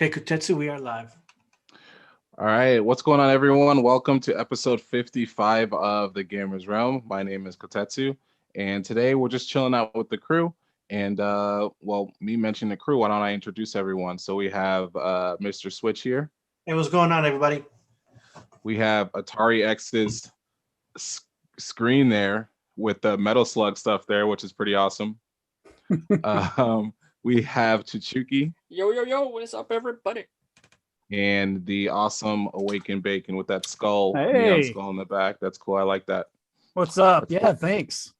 Okay, Kotetsu, we are live. All right, what's going on, everyone? Welcome to episode 55 of the Gamerz Realm. My name is Kotetsu, and today we're just chilling out with the crew. And well, me mentioning the crew, why don't I introduce everyone? So we have Mr. Switch here. Hey, what's going on, everybody? We have Atari X's screen there with the Metal Slug stuff there, which is pretty awesome. We have Chichuki. Yo, yo, yo, what is up, everybody? And the awesome Awakened Bacon with that skull, Hey. neon skull in the back. That's cool. I like that. What's up? That's Yeah, cool. thanks.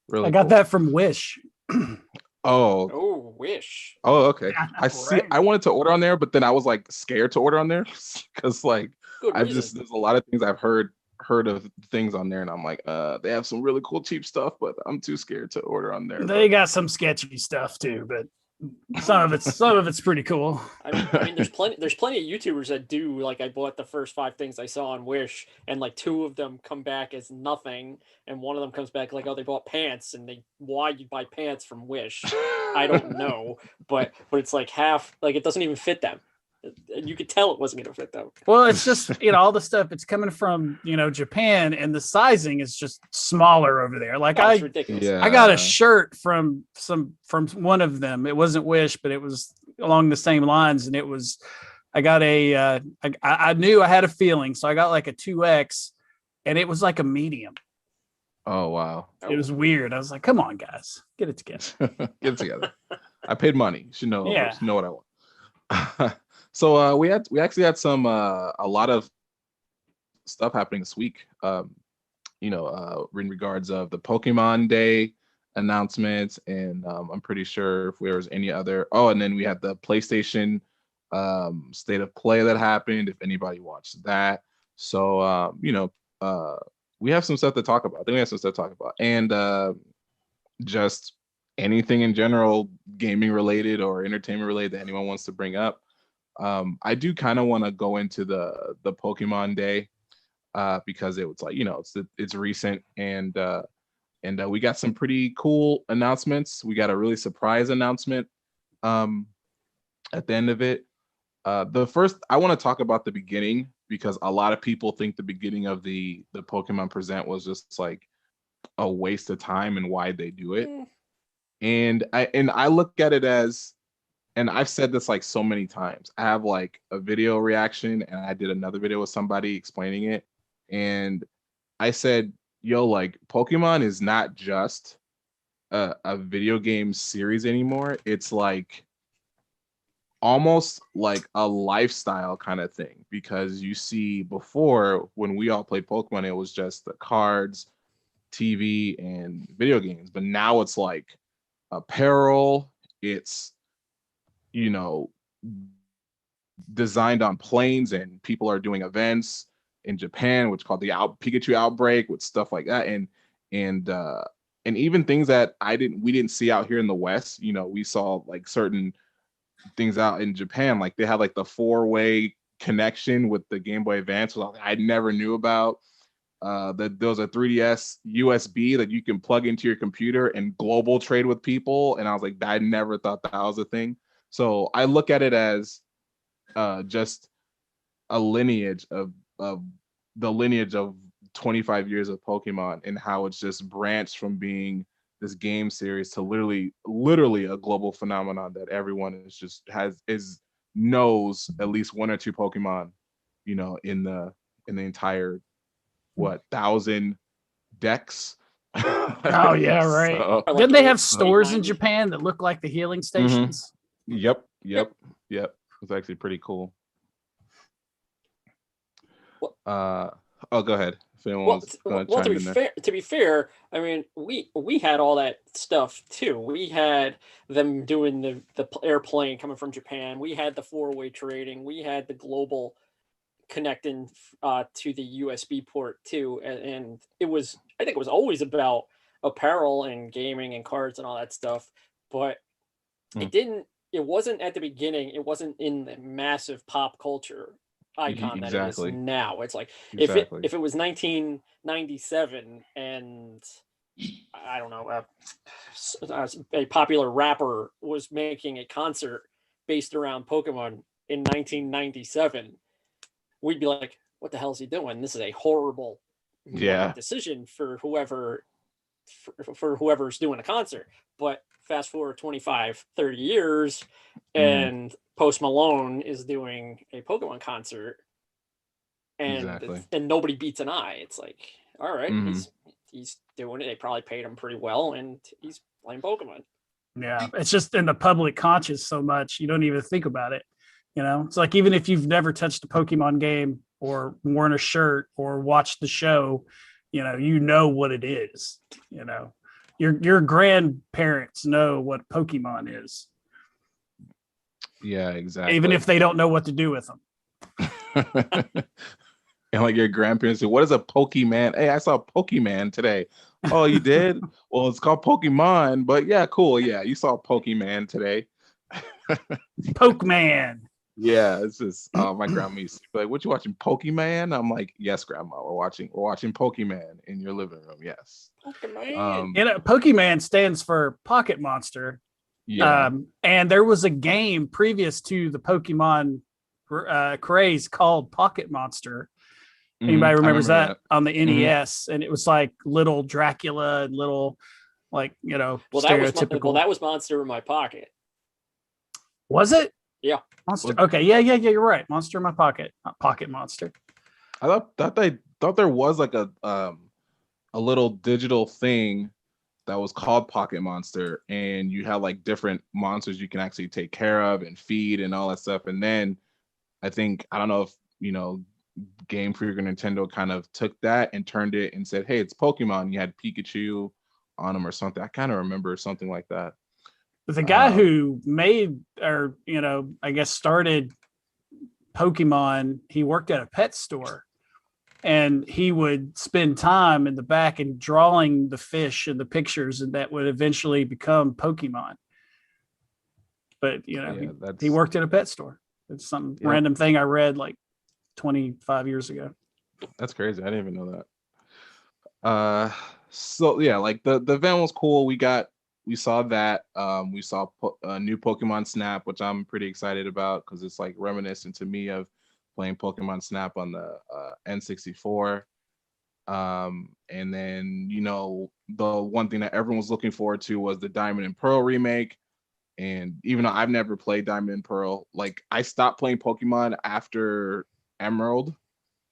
Really I got cool. that from Wish. Oh. Oh, Wish. Oh, okay. Yeah, I see. right. I wanted to order on there, but then I was like scared to order on there because like Good I've reason. just there's a lot of things I've heard of things on there, and I'm like, they have some really cool cheap stuff, but I'm too scared to order on there. They got some sketchy stuff too, but some of it's pretty cool. I mean, there's plenty of YouTubers that do, like, I bought the first 5 things I saw on Wish, and like 2 of them come back as nothing, and one of them comes back like, oh, they bought pants, and why you buy pants from Wish? I don't know, but it's like half, like, it doesn't even fit them. You could tell it wasn't going to fit them. Well, it's just all the stuff. It's coming from Japan, and the sizing is just smaller over there. Like It's ridiculous. Yeah. I got a shirt from one of them. It wasn't Wish, but it was along the same lines, and it was. I got a. I knew I had a feeling, so I got like a 2X, and it was like a medium. Oh wow. It was weird. I was like, "Come on, guys, get it together." Get it together. I paid money. You should know. Yeah. Should know what I want. So we actually had some a lot of stuff happening this week. In regards of the Pokemon Day announcements, and I'm pretty sure if there was any other. Oh, and then we had the PlayStation State of Play that happened. If anybody watched that, so we have some stuff to talk about. I think we have some stuff to talk about, and just anything in general, gaming related or entertainment related that anyone wants to bring up. I do kind of want to go into the Pokemon Day because it was like it's recent, and we got some pretty cool announcements. We got a really surprise announcement at the end of it. The first, I want to talk about the beginning because a lot of people think the beginning of the Pokemon Present was just like a waste of time and why they do it. And I look at it as, and I've said this like so many times. I have like a video reaction, and I did another video with somebody explaining it. And I said, yo, like Pokemon is not just a video game series anymore. It's like almost like a lifestyle kind of thing, because you see before when we all played Pokemon, it was just the cards, TV, and video games. But now it's like apparel, it's designed on planes, and people are doing events in Japan, which called the Pikachu outbreak, with stuff like that, and even things that we didn't see out here in the West. We saw like certain things out in Japan, like they had like the 4-way connection with the Game Boy Advance, which I never knew about. That there was a 3DS USB that you can plug into your computer and global trade with people, and I was like, I never thought that was a thing. So I look at it as just a lineage of the lineage of 25 years of Pokemon, and how it's just branched from being this game series to literally a global phenomenon that everyone knows at least 1 or 2 Pokemon, in the entire 1,000 decks. Oh yeah, right. So, Didn't they have So- stores in Japan that look like the healing stations? Yep. It's actually pretty cool. Oh, go ahead. If anyone wants to chime in there. To be fair, I mean, we had all that stuff too. We had them doing the airplane coming from Japan. We had the 4-way trading. We had the global connecting to the USB port too, and I think it was always about apparel and gaming and cards and all that stuff, but it wasn't at the beginning. It wasn't in the massive pop culture icon that it is now. It's like if it was 1997 and I don't know, a popular rapper was making a concert based around Pokemon in 1997, we'd be like, what the hell is he doing? This is a horrible decision for whoever's doing a concert. But fast forward 25, 30 years, and Post Malone is doing a Pokemon concert, and and nobody beats an eye. It's like, all right, he's doing it. They probably paid him pretty well, and he's playing Pokemon. Yeah, it's just in the public conscious so much you don't even think about it. You know, it's like even if you've never touched a Pokemon game or worn a shirt or watched the show, you know what it is. You know, your grandparents know what Pokemon is. Yeah, exactly. Even if they don't know what to do with them. And like your grandparents say, what is a Pokemon? Hey, I saw a Pokemon today. Oh, you did? Well, it's called Pokemon, but yeah, cool. Yeah, you saw a Pokemon today. Pokemon. Yeah, it's just my grandma used to be like, "What you watching, Pokemon?" I'm like, "Yes, grandma, we're watching Pokemon in your living room." Yes. Pokemon. Pokemon stands for Pocket Monster. Yeah. And there was a game previous to the Pokemon craze called Pocket Monster. Anybody remembers that on the NES? And it was like little Dracula and little, stereotypical. That was Monster in My Pocket. Was it? Yeah. Monster. Okay. Yeah. You're right. Monster in My Pocket, not Pocket Monster. I thought there was like a little digital thing that was called Pocket Monster, and you had like different monsters you can actually take care of and feed and all that stuff. And then I don't know if Game Freak or Nintendo kind of took that and turned it and said, hey, it's Pokemon. You had Pikachu on them or something. I kind of remember something like that. But the guy who made or I guess started Pokemon, he worked at a pet store. And he would spend time in the back and drawing the fish and the pictures, and that would eventually become Pokemon. But he worked at a pet store. It's some random thing I read like 25 years ago. That's crazy. I didn't even know that. So yeah, like the event was cool. We saw that. We saw a new Pokemon Snap, which I'm pretty excited about because it's like reminiscent to me of playing Pokemon Snap on the N64. And then, the one thing that everyone was looking forward to was the Diamond and Pearl remake. And even though I've never played Diamond and Pearl, like I stopped playing Pokemon after Emerald,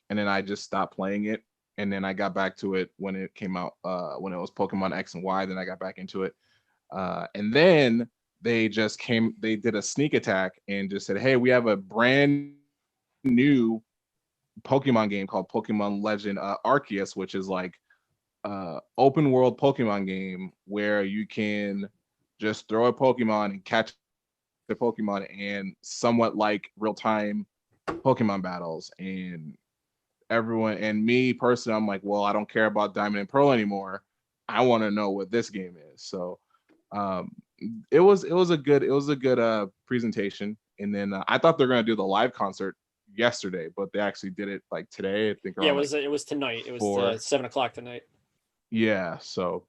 and then I just stopped playing it. And then I got back to it when it came out, when it was Pokemon X and Y, then I got back into it. And then they did a sneak attack and just said, hey, we have a brand new Pokemon game called Pokemon Legend Arceus, which is like open world Pokemon game where you can just throw a Pokemon and catch the Pokemon and somewhat like real-time Pokemon battles. And everyone, and me personally, I'm like, well, I don't care about Diamond and Pearl anymore. I want to know what this game is. So it was a good presentation. And then I thought they're going to do the live concert yesterday, but they actually did it like today. I think. Yeah, it was tonight. It was 7:00 tonight. Yeah. So,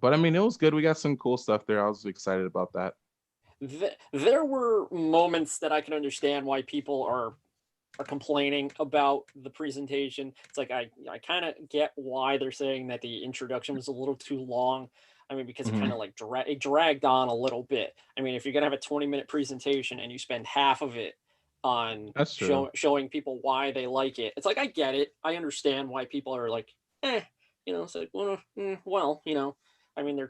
but I mean, it was good. We got some cool stuff there. I was excited about that. There were moments that I can understand why people are complaining about the presentation. It's like I kind of get why they're saying that the introduction was a little too long. I mean, because it kind of like dragged on a little bit. I mean, if you're gonna have a 20-minute presentation and you spend half of it on showing people why they like it, it's like I get it. I understand why people are like, it's like, well, I mean,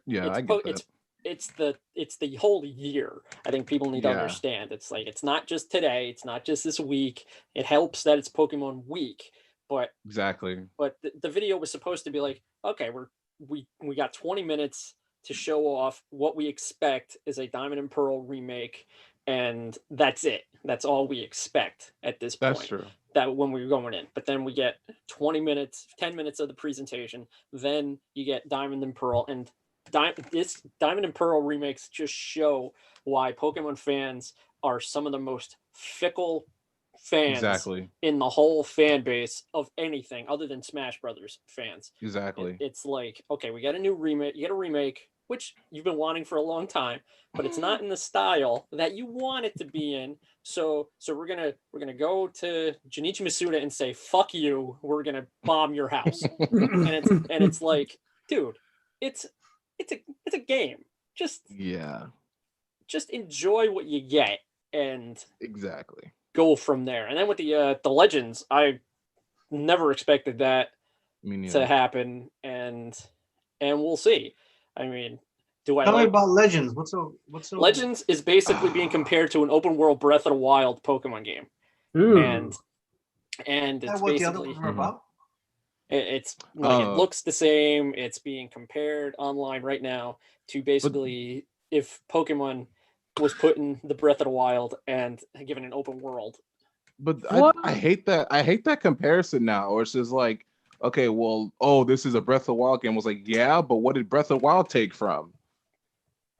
it's the whole year. I think people need to understand. It's like it's not just today. It's not just this week. It helps that it's Pokemon Week, but exactly. But the video was supposed to be like, okay, we got 20 minutes to show off what we expect is a Diamond and Pearl remake, and that's it. That's all we expect at this point. That's true. That when we were going in, but then we get 10 minutes of the presentation. Then you get Diamond and Pearl, and this Diamond and Pearl remakes just show why Pokemon fans are some of the most fickle fans in the whole fan base of anything other than Smash Brothers fans. Exactly. It's like, okay, we got a new remake. You get a remake. which you've been wanting for a long time, but it's not in the style that you want it to be in. So we're gonna go to Junichi Masuda and say, fuck you, we're gonna bomb your house. and it's like, dude, it's a game. Just enjoy what you get and exactly go from there. And then with the Legends, I never expected that to happen, and we'll see. I mean, do I Tell me like about Legends? What's so Legends is basically being compared to an open world Breath of the Wild Pokemon game. Ooh. And it's what the other basically ones are about? it's like it looks the same. It's being compared online right now to basically if Pokemon was put in the Breath of the Wild and given an open world. But I hate that. I hate that comparison now. Or it's just like, okay, well, this is a Breath of the Wild game. I was like, yeah, but what did Breath of the Wild take from?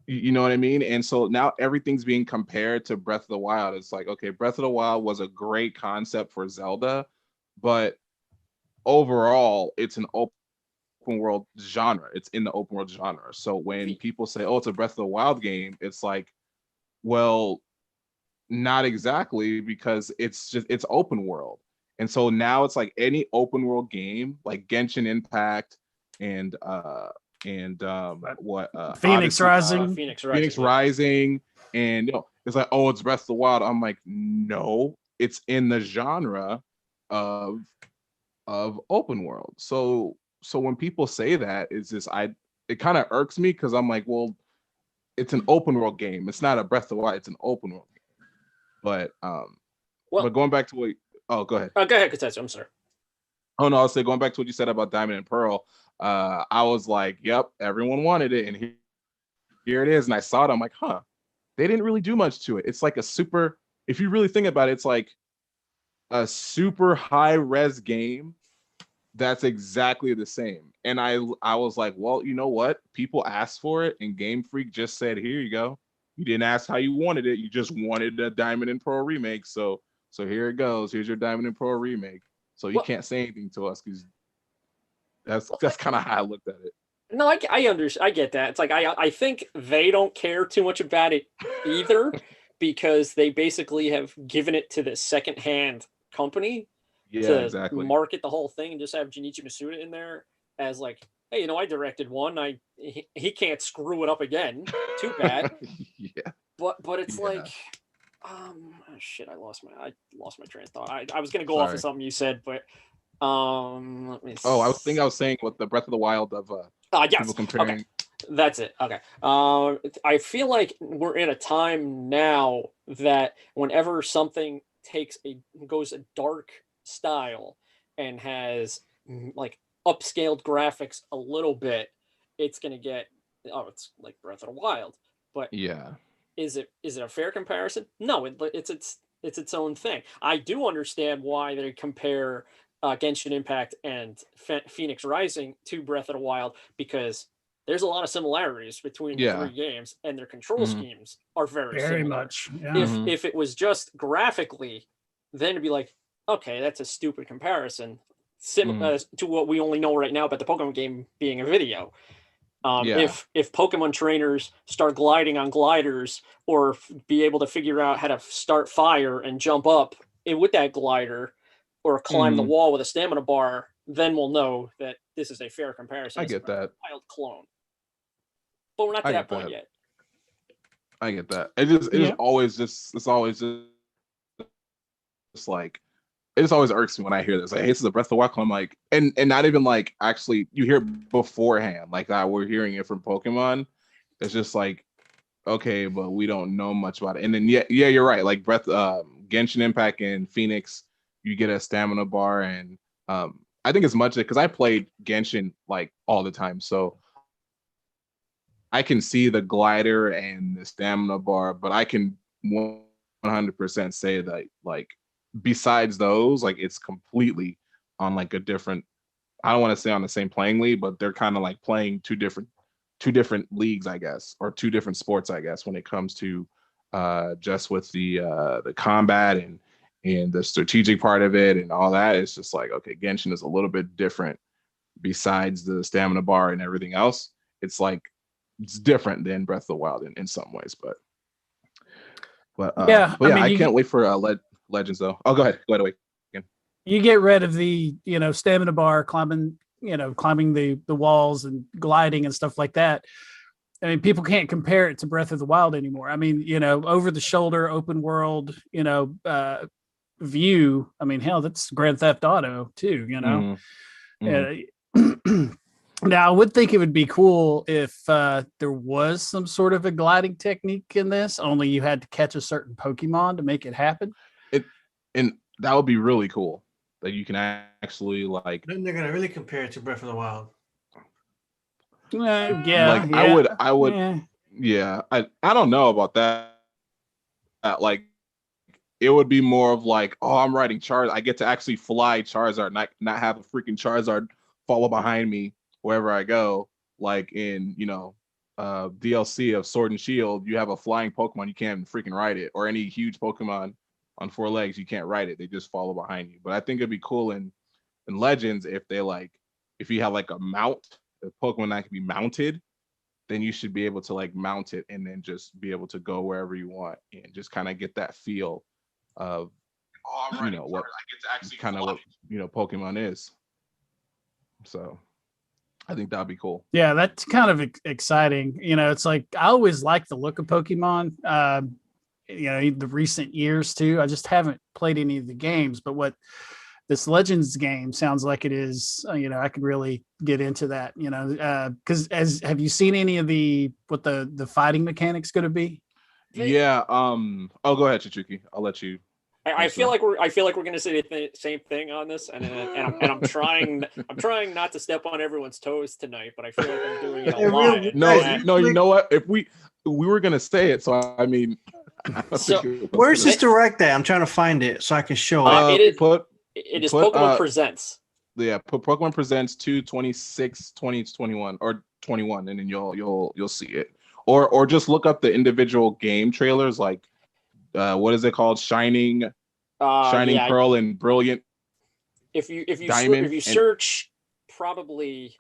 You know what I mean? And so now everything's being compared to Breath of the Wild. It's like, okay, Breath of the Wild was a great concept for Zelda, but overall, it's an open world genre. It's in the open world genre. So when people say, it's a Breath of the Wild game, it's like, well, not exactly, because it's open world. And so now it's like any open world game like Genshin Impact and Phoenix Rising. Phoenix Rising, and it's like, it's Breath of the Wild. I'm like, no, it's in the genre of open world. So when people say that, it kind of irks me, because I'm like, well, it's an open world game. It's not a Breath of the Wild. It's an open world game. But but going back to what, go ahead. Go ahead, Kotetsu. I'm sorry. Oh no, I'll say, going back to what you said about Diamond and Pearl. I was like, yep, everyone wanted it, and here it is. And I saw it. I'm like, they didn't really do much to it. It's like if you really think about it, it's like a super high res game that's exactly the same. And I was like, well, you know what? People asked for it, and Game Freak just said, here you go. You didn't ask how you wanted it. You just wanted a Diamond and Pearl remake. So here it goes. Here's your Diamond and Pearl remake. So you can't say anything to us, because that's kind of how I looked at it. No, I understand. I get that. It's like I think they don't care too much about it either, because they basically have given it to the secondhand company to market the whole thing, and just have Junichi Masuda in there as like, hey, I directed one. He can't screw it up again. Too bad. Yeah. But it's like, shit, I lost my train of thought. I was gonna go off of something you said, but let me see. I was saying what the Breath of the Wild of yes. people comparing. Okay. That's it. Okay. I feel like we're in a time now that whenever something goes a dark style and has like upscaled graphics a little bit, it's gonna get it's like Breath of the Wild. But yeah, is it a fair comparison? No, it's its own thing. I do understand why they compare Genshin Impact and Phoenix Rising to Breath of the Wild, because there's a lot of similarities between the three games, and their control schemes are very similar. Much. Yeah. If it was just graphically, then it'd be like, okay, that's a stupid comparison, to what we only know right now about the Pokemon game being a video. If Pokemon trainers start gliding on gliders, or be able to figure out how to start fire and jump up with that glider, or climb the wall with a stamina bar, then we'll know that this is a fair comparison. I get that. Wild clone. But we're not to that point yet. I get that. It's always like, it just always irks me when I hear this. Like, hey, this is a Breath of the Wild clone. I'm like, and not even like, actually, you hear it beforehand, like we're hearing it from Pokemon. It's just like, okay, but we don't know much about it. And then you're right. Like Genshin Impact and Phoenix, you get a stamina bar, and I think as much because I played Genshin like all the time, so I can see the glider and the stamina bar, but I can 100% say that like besides those, like it's completely on like a different, I don't want to say on the same playing league, but they're kind of like playing two different leagues, I guess, or two different sports, I guess, when it comes to just with the combat and the strategic part of it and all that. It's just like, okay, Genshin is a little bit different besides the stamina bar and everything else. It's like it's different than Breath of the Wild in some ways, but Yeah, I mean, I can't wait for Legends though. Oh, go ahead, away. You get rid of the, stamina bar, climbing the walls and gliding and stuff like that. I mean, people can't compare it to Breath of the Wild anymore. I mean, over the shoulder, open world, view. I mean, hell, that's Grand Theft Auto too, Now, I would think it would be cool if there was some sort of a gliding technique in this, only you had to catch a certain Pokemon to make it happen. And that would be really cool. That you can actually like. Then they're gonna really compare it to Breath of the Wild. I would. Yeah, I don't know about that. Like, it would be more of like, oh, I'm riding Charizard. I get to actually fly Charizard, not have a freaking Charizard follow behind me wherever I go. Like in DLC of Sword and Shield, you have a flying Pokemon, you can't freaking ride it, or any huge Pokemon on 4 legs, you can't ride it. They just follow behind you. But I think it'd be cool in Legends if you have like a mount, a Pokemon that can be mounted, then you should be able to like mount it and then just be able to go wherever you want and just kind of get that feel of what Pokemon is. So I think that'd be cool. Yeah, that's kind of exciting. It's like I always like the look of Pokemon. The recent years too. I just haven't played any of the games, but what this Legends game sounds like it is, I could really get into that, because have you seen any of what the fighting mechanics going to be? Yeah. Oh, go ahead, Chichuki. I'll let you. I feel like we're going to say the same thing on this, and I'm trying not to step on everyone's toes tonight, but I feel like I'm doing it a lot. No, you know what? If we were gonna say it, so I mean, so where's this direct at? I'm trying to find it so I can show it. It is Pokemon Presents. Yeah, put Pokemon Presents 2/26, 2021 or 21, and then you'll see it. Or just look up the individual game trailers, like what is it called? Shining Pearl and Brilliant. If you Diamond search probably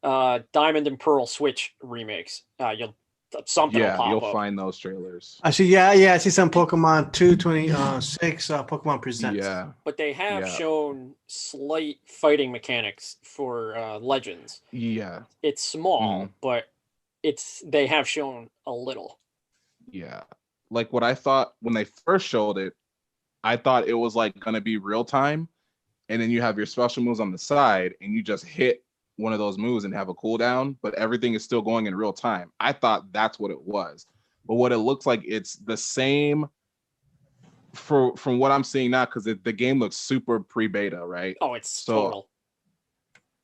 Diamond and Pearl Switch remakes, you'll find those trailers. I see. Yeah, I see some Pokemon 2/26 Pokemon Presents. Yeah, but they have shown slight fighting mechanics for Legends. Yeah, it's small, but they have shown a little. Yeah, like what I thought when they first showed it, I thought it was like gonna be real time, and then you have your special moves on the side, and you just hit one of those moves and have a cooldown, but everything is still going in real time. I thought that's what it was, but what it looks like, it's the same from what I'm seeing now, because the game looks super pre-beta, right? Oh, it's total.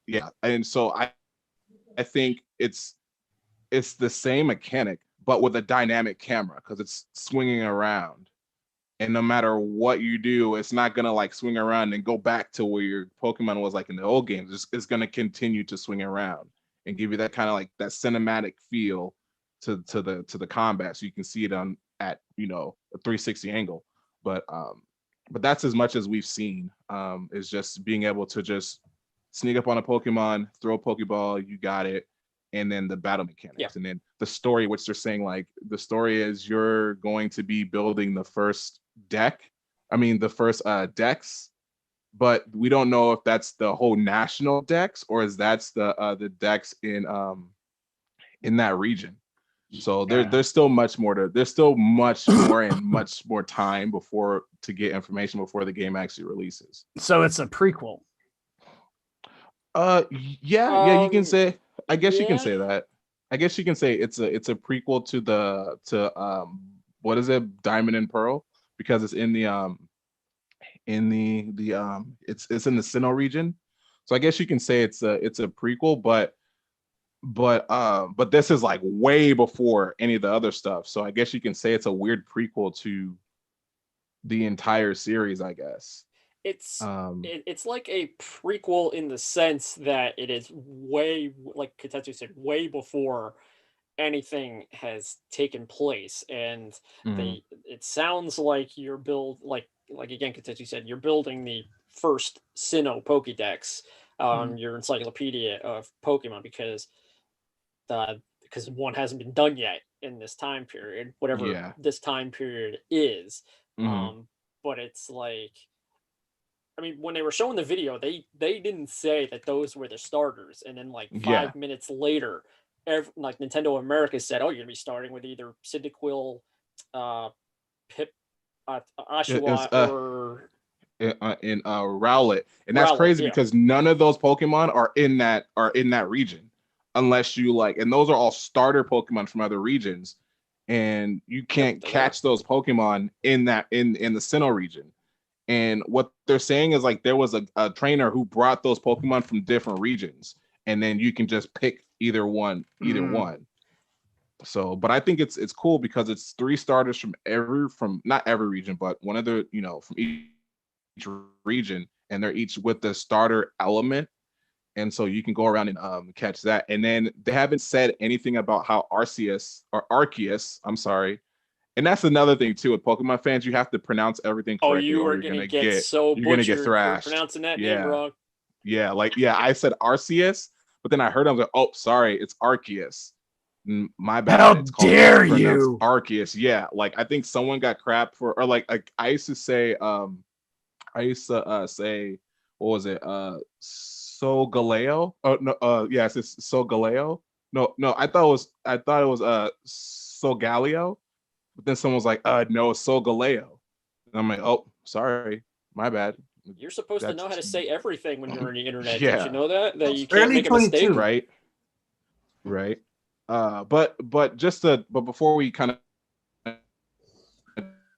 Yeah, and so I think it's the same mechanic, but with a dynamic camera, because it's swinging around. And no matter what you do, it's not gonna like swing around and go back to where your Pokemon was like in the old games. It's gonna continue to swing around and give you that kind of like that cinematic feel to the combat, so you can see it at a 360 angle. But that's as much as we've seen. Is just being able to just sneak up on a Pokemon, throw a Pokeball, you got it, and then the battle mechanics, and then the story, which they're saying like the story is you're going to be building the first decks, but we don't know if that's the whole national decks or is that's the decks in that region. So there's still much more and much more time to get information before the game actually releases. So it's a prequel. You can say. I guess you can say that. I guess you can say it's a prequel to what is it, Diamond and Pearl, because it's in the it's in the Sinnoh region. So I guess you can say it's a prequel, but this is like way before any of the other stuff. So I guess you can say it's a weird prequel to the entire series, I guess. It's like a prequel in the sense that it is way, like KOTETSU said, way before anything has taken place, and it sounds like you're again, KOTETSU said, you're building the first Sinnoh Pokédex, your encyclopedia of Pokemon, because the because one hasn't been done yet in this time period, whatever Yeah. this time period is. Mhm. But it's like, I mean, when they were showing the video, they didn't say that those were the starters, and then like Yeah. 5 minutes later, like Nintendo America said, "Oh, you're gonna be starting with either Cyndaquil, Pip, It was Oshawott, or in Rowlet, and that's Rowlet." crazy Yeah, because none of those Pokemon are in that region, unless you like, and those are all starter Pokemon from other regions, and you can't they are. catch those Pokemon in the Sinnoh region. And what they're saying is like there was a trainer who brought those Pokemon from different regions, and then you can just pick either one. So, but I think it's cool because it's 3 starters from not every region, but one of the, from each region, and they're each with the starter element. And so you can go around and catch that. And then they haven't said anything about how Arceus, I'm sorry. And that's another thing too with Pokemon fans, you have to pronounce everything Oh, correctly, you or are you're gonna gonna get so you're gonna get butchered for thrashed. pronouncing that Yeah. name wrong. Yeah, I said Arceus, but then I heard I was like, oh, sorry, it's Arceus. My bad. How It's called dare pronounced you? Arceus. Yeah, like I think someone got crap for, or like I used to say, say, what was it? Solgaleo. Oh no, yes, it's Solgaleo. No, I thought it was Solgaleo, but then someone was like, no, it's Solgaleo. And I'm like, oh, sorry, my bad. You're supposed to know how to say everything when you're on the internet. Yeah. Did you know that you can't Early make a mistake? 22. Right. But before we kind of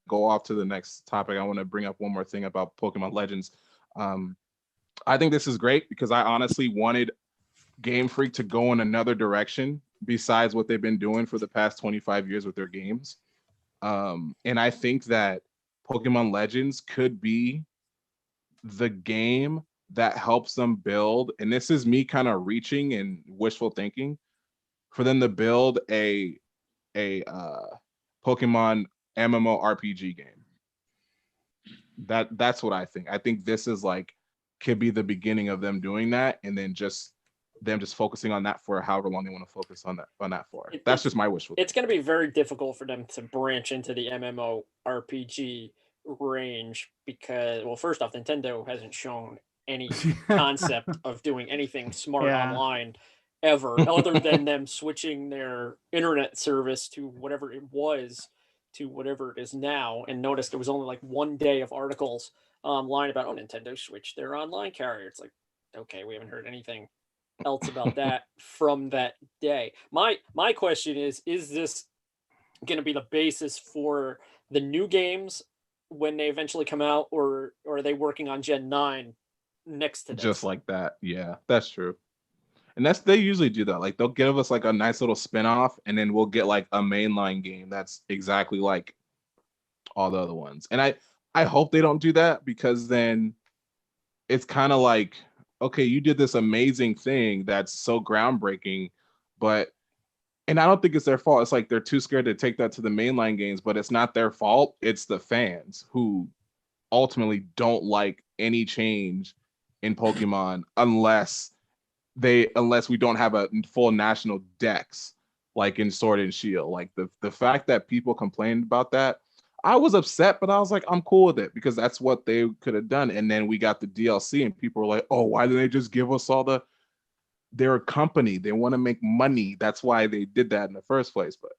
go off to the next topic, I want to bring up one more thing about Pokemon Legends. I think this is great because I honestly wanted Game Freak to go in another direction besides what they've been doing for the past 25 years with their games. And I think that Pokemon Legends could be the game that helps them build, and this is me kind of reaching and wishful thinking, for them to build a Pokemon MMORPG game. That's what I think. I think this is like could be the beginning of them doing that, and then just focusing on that for however long they want to focus on that for. That's just my wishful. It's going to be very difficult for them to branch into the MMORPG range because, well, first off, Nintendo hasn't shown any concept of doing anything smart online ever, other than them switching their internet service to whatever it was to whatever it is now. And noticed there was only like 1 day of articles online about, oh, Nintendo switched their online carrier. It's like, okay, we haven't heard anything else about that from that day. My question is this going to be the basis for the new games when they eventually come out, or are they working on Gen 9 next to this? Just like that. Yeah, that's true. And they usually do that. Like they'll give us like a nice little spin-off, and then we'll get like a mainline game that's exactly like all the other ones. And I hope they don't do that, because then it's kind of like, okay, you did this amazing thing that's so groundbreaking, and I don't think it's their fault. It's like they're too scared to take that to the mainline games, but it's not their fault. It's the fans who ultimately don't like any change in Pokemon unless we don't have a full national dex like in Sword and Shield. Like the fact that people complained about that, I was upset, but I was like, I'm cool with it because that's what they could have done. And then we got the DLC and people were like, oh, why didn't they just give us all they're a company, they want to make money. That's why they did that in the first place. But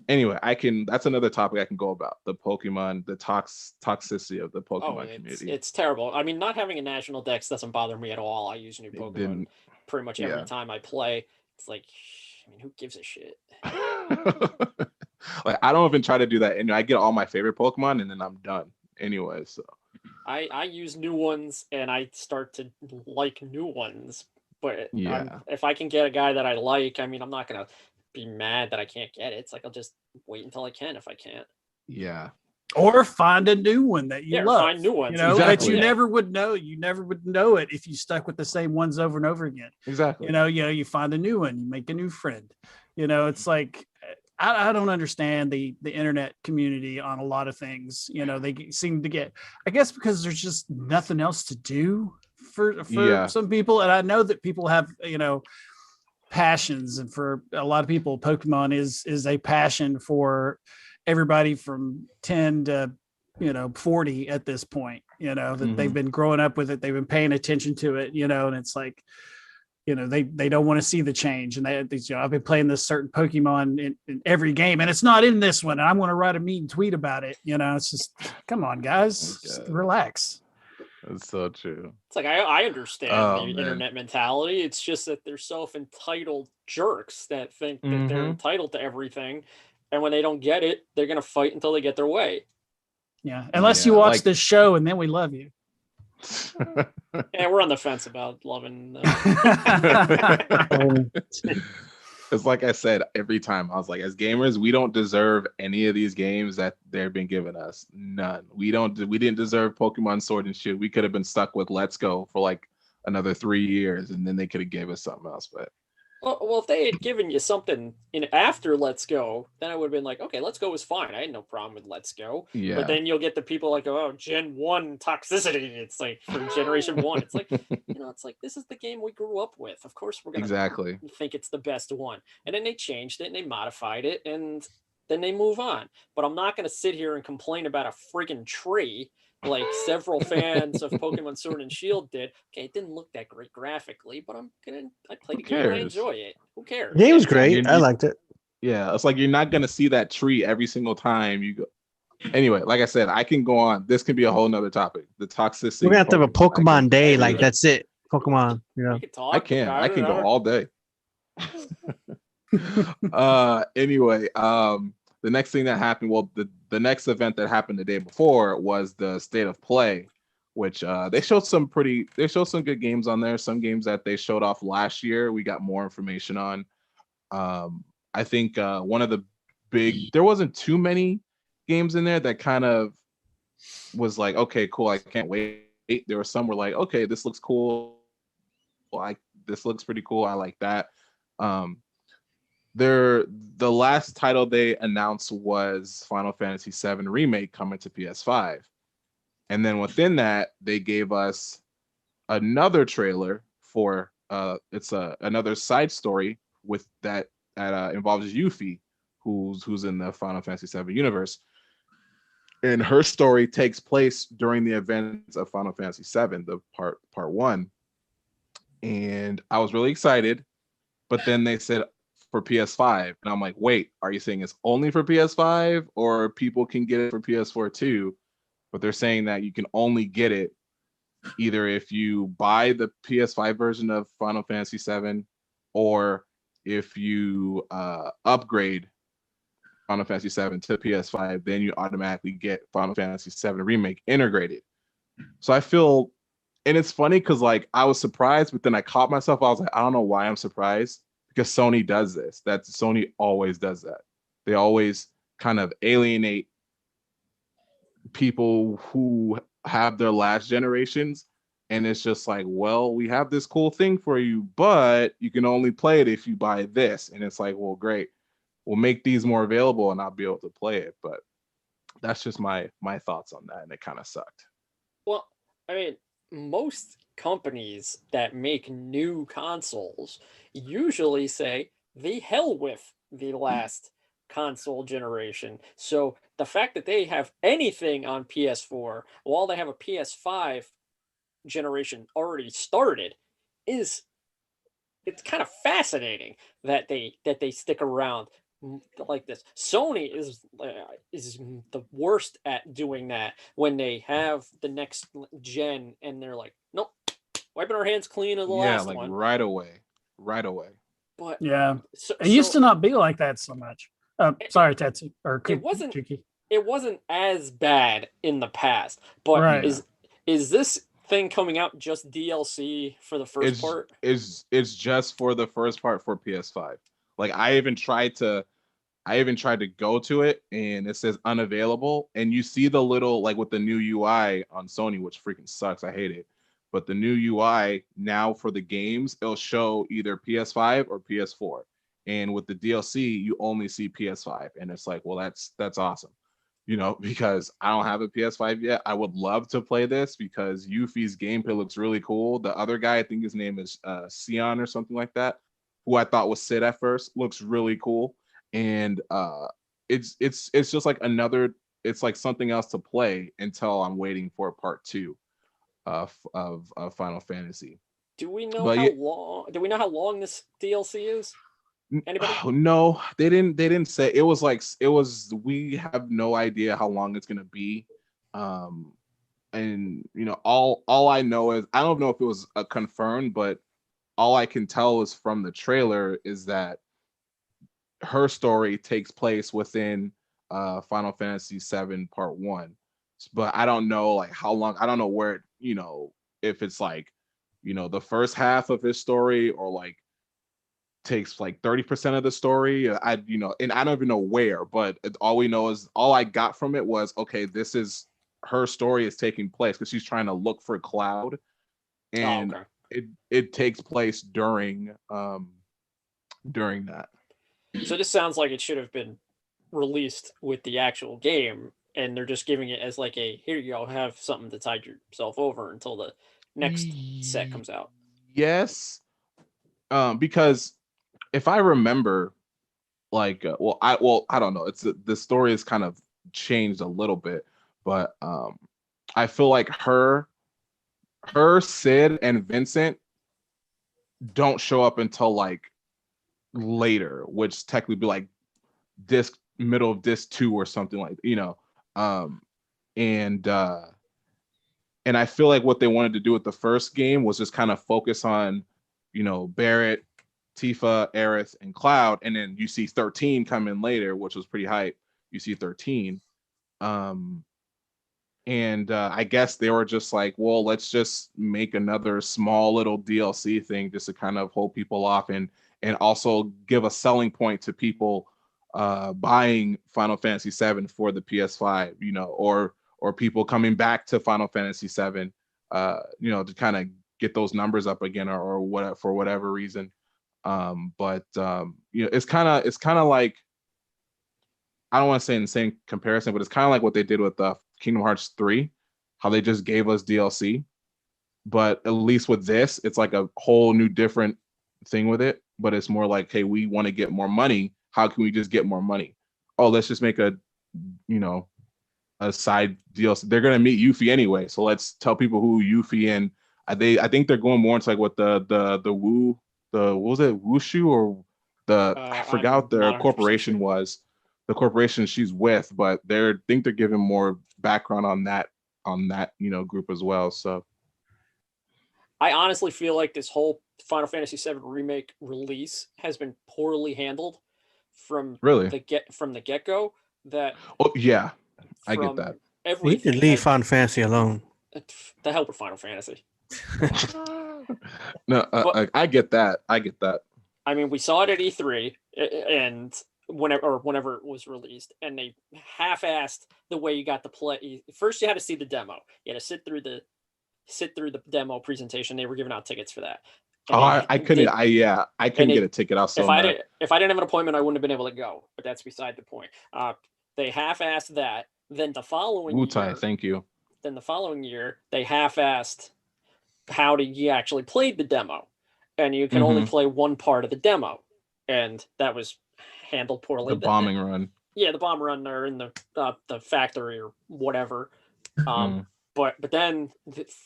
anyway, that's another topic I can go about, the Pokemon, the toxicity of the Pokemon community. It's terrible. I mean, not having a national dex doesn't bother me at all. I use new Pokemon pretty much every time I play. It's like, I mean, who gives a shit? Like, I don't even try to do that, and I get all my favorite Pokemon and then I'm done anyway. So I use new ones and I start to like new ones, but if I can get a guy that I like, I mean, I'm not gonna be mad that I can't get it. It's like I'll just wait until I can if I can't. Yeah. Or find a new one that you love. Find new ones. That you never would know. You never would know it if you stuck with the same ones over and over again. Exactly. You find a new one, you make a new friend. It's like I don't understand the internet community on a lot of things. They seem to get, I guess, because there's just nothing else to do for some people. And I know that people have, passions, and for a lot of people, Pokemon is a passion for everybody from 10 to 40 at this point. That they've been growing up with it, they've been paying attention to it. And it's like, they don't want to see the change. And I've been playing this certain Pokemon in every game, and it's not in this one, and I'm going to write a mean tweet about it. It's just, come on, guys, just relax. That's so true. It's like I understand the internet mentality. It's just that they're self-entitled jerks that think that they're entitled to everything, and when they don't get it, they're gonna fight until they get their way. Yeah, unless you watch this show, and then we love you. Yeah, we're on the fence about loving. It's like I said every time. I was like, as gamers, we don't deserve any of these games that they've been giving us. None. We didn't deserve Pokemon Sword and Shield. We could have been stuck with Let's Go for like another 3 years, and then they could have gave us something else. But well, if they had given you something after Let's Go, then I would have been like, okay, Let's Go was fine. I had no problem with Let's Go. Yeah. But then you'll get the people like, oh, Gen 1 toxicity. It's like for Generation 1. It's like, it's like, this is the game we grew up with. Of course we're going to think it's the best one. And then they changed it and they modified it and then they move on. But I'm not going to sit here and complain about a friggin' tree like several fans of Pokemon Sword and Shield did. Okay, it didn't look that great graphically, but I played the game and I enjoy it. Who cares? The game was great. I liked it. Yeah, it's like you're not gonna see that tree every single time you go. Anyway, like I said, I can go on. This can be a whole nother topic. The toxicity. We're gonna have to have a Pokemon day. Like that's it. Pokemon. I can go all day. Anyway, the next thing that happened, the next event that happened the day before was the State of Play, which they showed some good games on there. Some games that they showed off last year, we got more information on. I think one of the there wasn't too many games in there that kind of was like, okay, cool, I can't wait. There were some were like, okay, this looks cool. This looks pretty cool. I like that. The last title they announced was Final Fantasy VII Remake coming to PS5. And then within that, they gave us another trailer for another side story with that involves Yuffie, who's in the Final Fantasy VII universe. And her story takes place during the events of Final Fantasy VII, the part 1. And I was really excited, but then they said for PS5, and I'm like, wait, are you saying it's only for PS5 or people can get it for PS4 too? But they're saying that you can only get it either if you buy the PS5 version of Final Fantasy VII or if you upgrade Final Fantasy VII to PS5, then you automatically get Final Fantasy VII Remake integrated. So I feel, and it's funny because like I was surprised, but then I caught myself. I was like, I don't know why I'm surprised, because Sony does this. Sony always does that. They always kind of alienate people who have their last generations, and it's just like, well, we have this cool thing for you, but you can only play it if you buy this. And it's like, well, great, we'll make these more available and I'll be able to play it. But that's just my thoughts on that, and it kind of sucked. Well, I mean, most companies that make new consoles usually say the hell with the last console generation. So the fact that they have anything on PS4 while they have a PS5 generation already started it's kind of fascinating that they stick around like this. Sony is the worst at doing that when they have the next gen and they're like, nope, wiping our hands clean of the last like one. right away. But yeah, it used to not be like that so much. Sorry, Tetsu or it wasn't. Chuki. It wasn't as bad in the past. But right. Is this thing coming out just DLC for the first part? It's just for the first part for PS5. Like I even tried to go to it and it says unavailable, and you see the little, like with the new UI on Sony, which freaking sucks. I hate it. But the new UI now for the games, it'll show either PS5 or PS4. And with the DLC, you only see PS5. And it's like, well, that's awesome. Because I don't have a PS5 yet. I would love to play this because Yuffie's gameplay looks really cool. The other guy, I think his name is Sion or something like that, who I thought was Sid at first, looks really cool. And it's just like another, it's like something else to play until I'm waiting for part 2 of Final Fantasy. Do we know But how yeah, long? Do we know how long this DLC is? Anybody? no, they didn't say. It was like, it was, we have no idea how long it's gonna be. And you know, all I know is, I don't know if it was confirmed, but all I can tell is from the trailer is that her story takes place within Final Fantasy VII Part 1. But I don't know like how long, I don't know where, you know, if it's like, you know, the first half of his story, or like takes like 30% of the story. You know, and I don't even know where, but all we know is, all I got from it was, okay, this is, her story is taking place because she's trying to look for Cloud, and it takes place during that. So this sounds like it should have been released with the actual game, and they're just giving it as like a, here you go, have something to tide yourself over until the next set comes out. Yes, because if I remember, like, I don't know. It's the story has kind of changed a little bit, but I feel like her, Sid, and Vincent don't show up until like later, which technically be like middle of disc 2 or something, like, you know. And I feel like what they wanted to do with the first game was just kind of focus on, you know, Barrett, Tifa, Aerith, and Cloud, and then you see 13 come in later, which was pretty hype. You see 13. And I guess they were just like, well, let's just make another small little DLC thing just to kind of hold people off, and also give a selling point to people buying Final Fantasy VII for the PS5, you know, or people coming back to Final Fantasy VII, you know, to kind of get those numbers up again, or what, for whatever reason. But you know, it's kind of like, I don't want to say in the same comparison, but it's kind of like what they did with Kingdom Hearts 3, how they just gave us DLC. But at least with this, it's like a whole new different thing with it. But it's more like, hey, we want to get more money. How can we just get more money? Oh, let's just make a, you know, a side DLC. They're gonna meet Yuffie anyway, so let's tell people who Yuffie and I think they're going more into like what the what was it, Wushu, or I forgot what their corporation was. The corporation she's with, but think they're giving more background on that, you know, group as well. So I honestly feel like this whole Final Fantasy VII remake release has been poorly handled from the get-go. That, oh yeah, I get that. You could leave Final Fantasy alone. The hell with Final Fantasy. No, I get that. I mean, we saw it at E3, and whenever it was released, and they half-assed the way you got to play. First, you had to see the demo. You had to sit through the demo presentation. They were giving out tickets for that. I couldn't get a ticket. If I didn't have an appointment, I wouldn't have been able to go. But that's beside the point. They half-assed that. Then the following year, thank you. Then the following year, they half-assed how you actually played the demo, and you can only play one part of the demo, and that was handled poorly. The bombing run. Yeah, the bomb run there in the factory or whatever. But then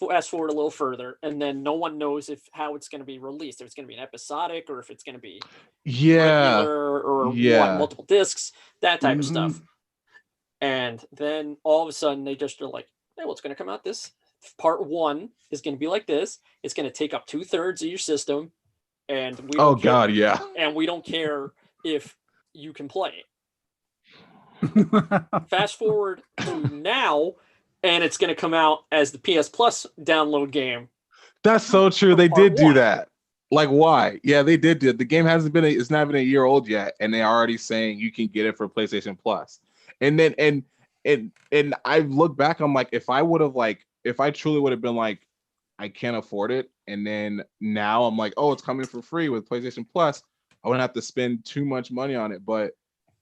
fast forward a little further, and then no one knows how it's going to be released. If it's going to be an episodic, or if it's going to be regular, or what, multiple discs, that type of stuff. And then all of a sudden they just are like, hey, what's going to come out? This part 1 is going to be like this. It's going to take up 2/3 of your system, and we don't care. And we don't care if you can play it. Fast forward to now, and it's going to come out as the PS Plus download game. That's so true. They did do that. Like, why? Yeah, they did do it. The game it's not even a year old yet, and they're already saying you can get it for PlayStation Plus. And then and I look back, I'm like, if I truly would have been like, I can't afford it, and then now I'm like, oh, it's coming for free with PlayStation Plus, I wouldn't have to spend too much money on it. But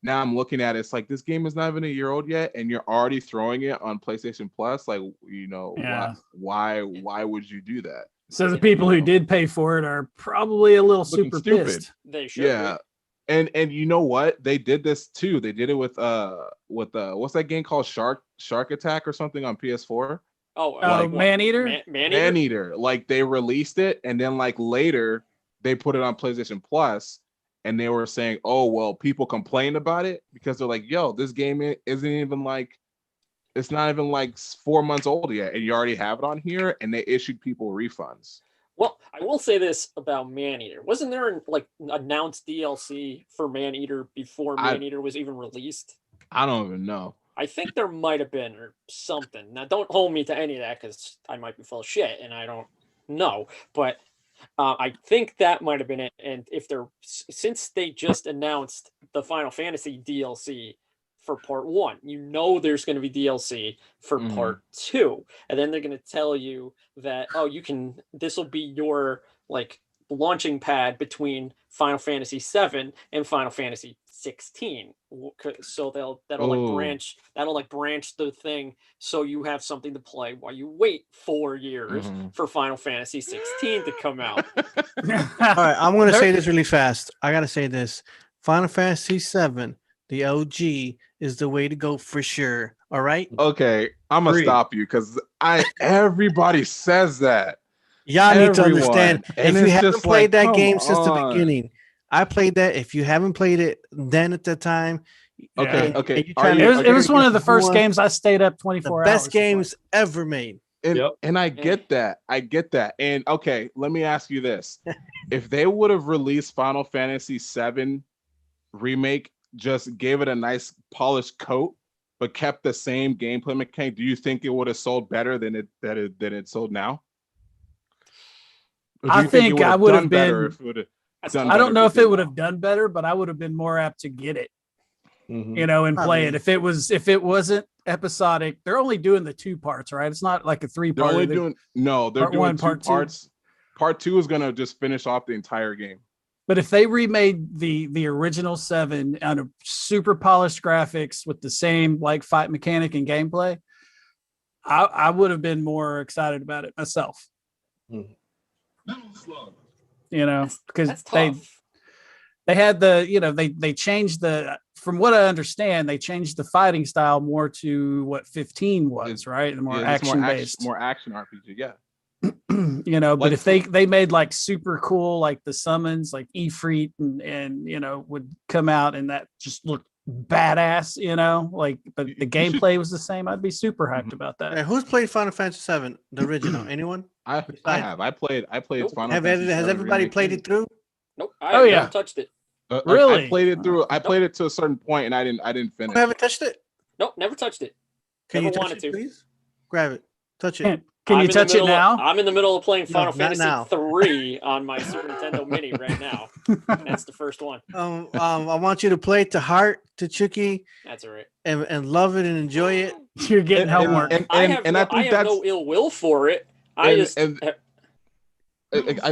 now I'm looking at it, it's like, this game is not even a year old yet, and you're already throwing it on PlayStation Plus. Like, you know, why would you do that? So the people who did pay for it are probably a little Looking super stupid. pissed. They should. Yeah. And you know what? They did this too. They did it with what's that game called Shark Attack or something on PS4? Oh, Oh, what? Maneater? Maneater? Maneater. Like they released it and then like later they put it on PlayStation Plus and they were saying, "Oh, well, people complained about it because they're like, yo, this game isn't even like it's not even like 4 months old yet and you already have it on here," and they issued people refunds. Well, I will say this about Maneater. Wasn't there like announced DLC for Maneater before Maneater was even released? I don't even know. I think there might have been or something. Now, don't hold me to any of that because I might be full of shit and I don't know. But I think that might have been it. And if they're since they just announced the Final Fantasy DLC for part 1, you know there's going to be DLC for part 2, and then they're going to tell you that this will be your like launching pad between Final Fantasy 7 and Final Fantasy 16. So that'll branch the thing so you have something to play while you wait 4 years for Final Fantasy 16 to come out. All right, I'm going to say this really fast. I got to say this. Final Fantasy 7, the OG, is the way to go for sure. All right? Okay, I'm going to stop you because everybody says that. Y'all need to understand. And if you haven't played that game since the on. beginning, I played that. If you haven't played it then at the time, okay. It was one of the first games I stayed up 24 hours. Best games ever made. And I get that. And okay, let me ask you this. If they would have released Final Fantasy 7 remake, just gave it a nice polished coat, but kept the same gameplay mechanic, do you think it would have sold better than it sold now? I think I would have been. I don't know if it would have done better, but I would have been more apt to get it, and play it. If it wasn't episodic, they're only doing the 2 parts, right? It's not like a 3-part. They're doing 2 parts. Part 2 is gonna just finish off the entire game. But if they remade the original 7 on a super polished graphics with the same like fight mechanic and gameplay, I would have been more excited about it myself. Because they had they changed from what I understand, they changed the fighting style more to what 15 was, right? The more action based, more action RPG, yeah. But if they made like super cool, like the summons, like Ifrit and would come out and that just looked badass, but the gameplay was the same, I'd be super hyped about that. Hey, who's played Final Fantasy 7, the original? Anyone? I have. I played Nope. Final Fantasy 7 Has everybody played it through? Nope. I haven't touched it. Really? I played it through. I played it to a certain point and I didn't finish. You haven't touched it? Nope, never touched it. Can Never you touch wanted it, to. please? Grab it. Touch it. Can you touch it now? I'm in the middle of playing Final not Fantasy now. 3 on my Super Nintendo Mini right now. That's the first one. I want you to play it to heart, to Chuki, That's all right. and love it and enjoy it. You're getting homework. I have no ill will for it. I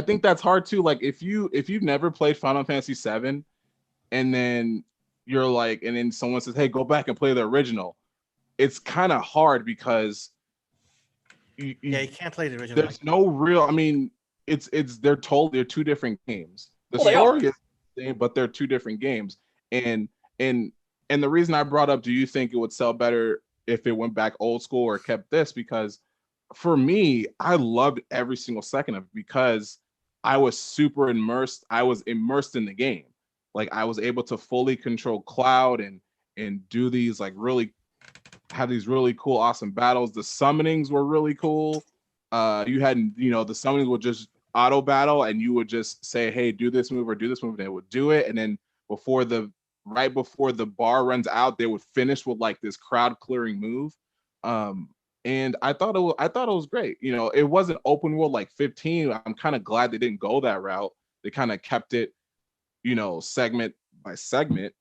think that's hard too. Like if you've never played Final Fantasy 7 and then you're like, and then someone says, hey, go back and play the original. It's kind of hard because you can't play the original. There's no real, they're 2 different games. The story is the same, but they're 2 different games. And the reason I brought up, do you think it would sell better if it went back old school or kept this? Because for me, I loved every single second of it because I was super immersed. I was immersed in the game. Like I was able to fully control Cloud and do these like really have these really cool, awesome battles. The summonings were really cool. You had, the summonings would just auto battle and you would just say, hey, do this move or do this move, and they would do it. And then right before the bar runs out, they would finish with like this crowd clearing move. And I thought it was great. It wasn't open world like 15. I'm kind of glad they didn't go that route. They kind of kept it, segment by segment.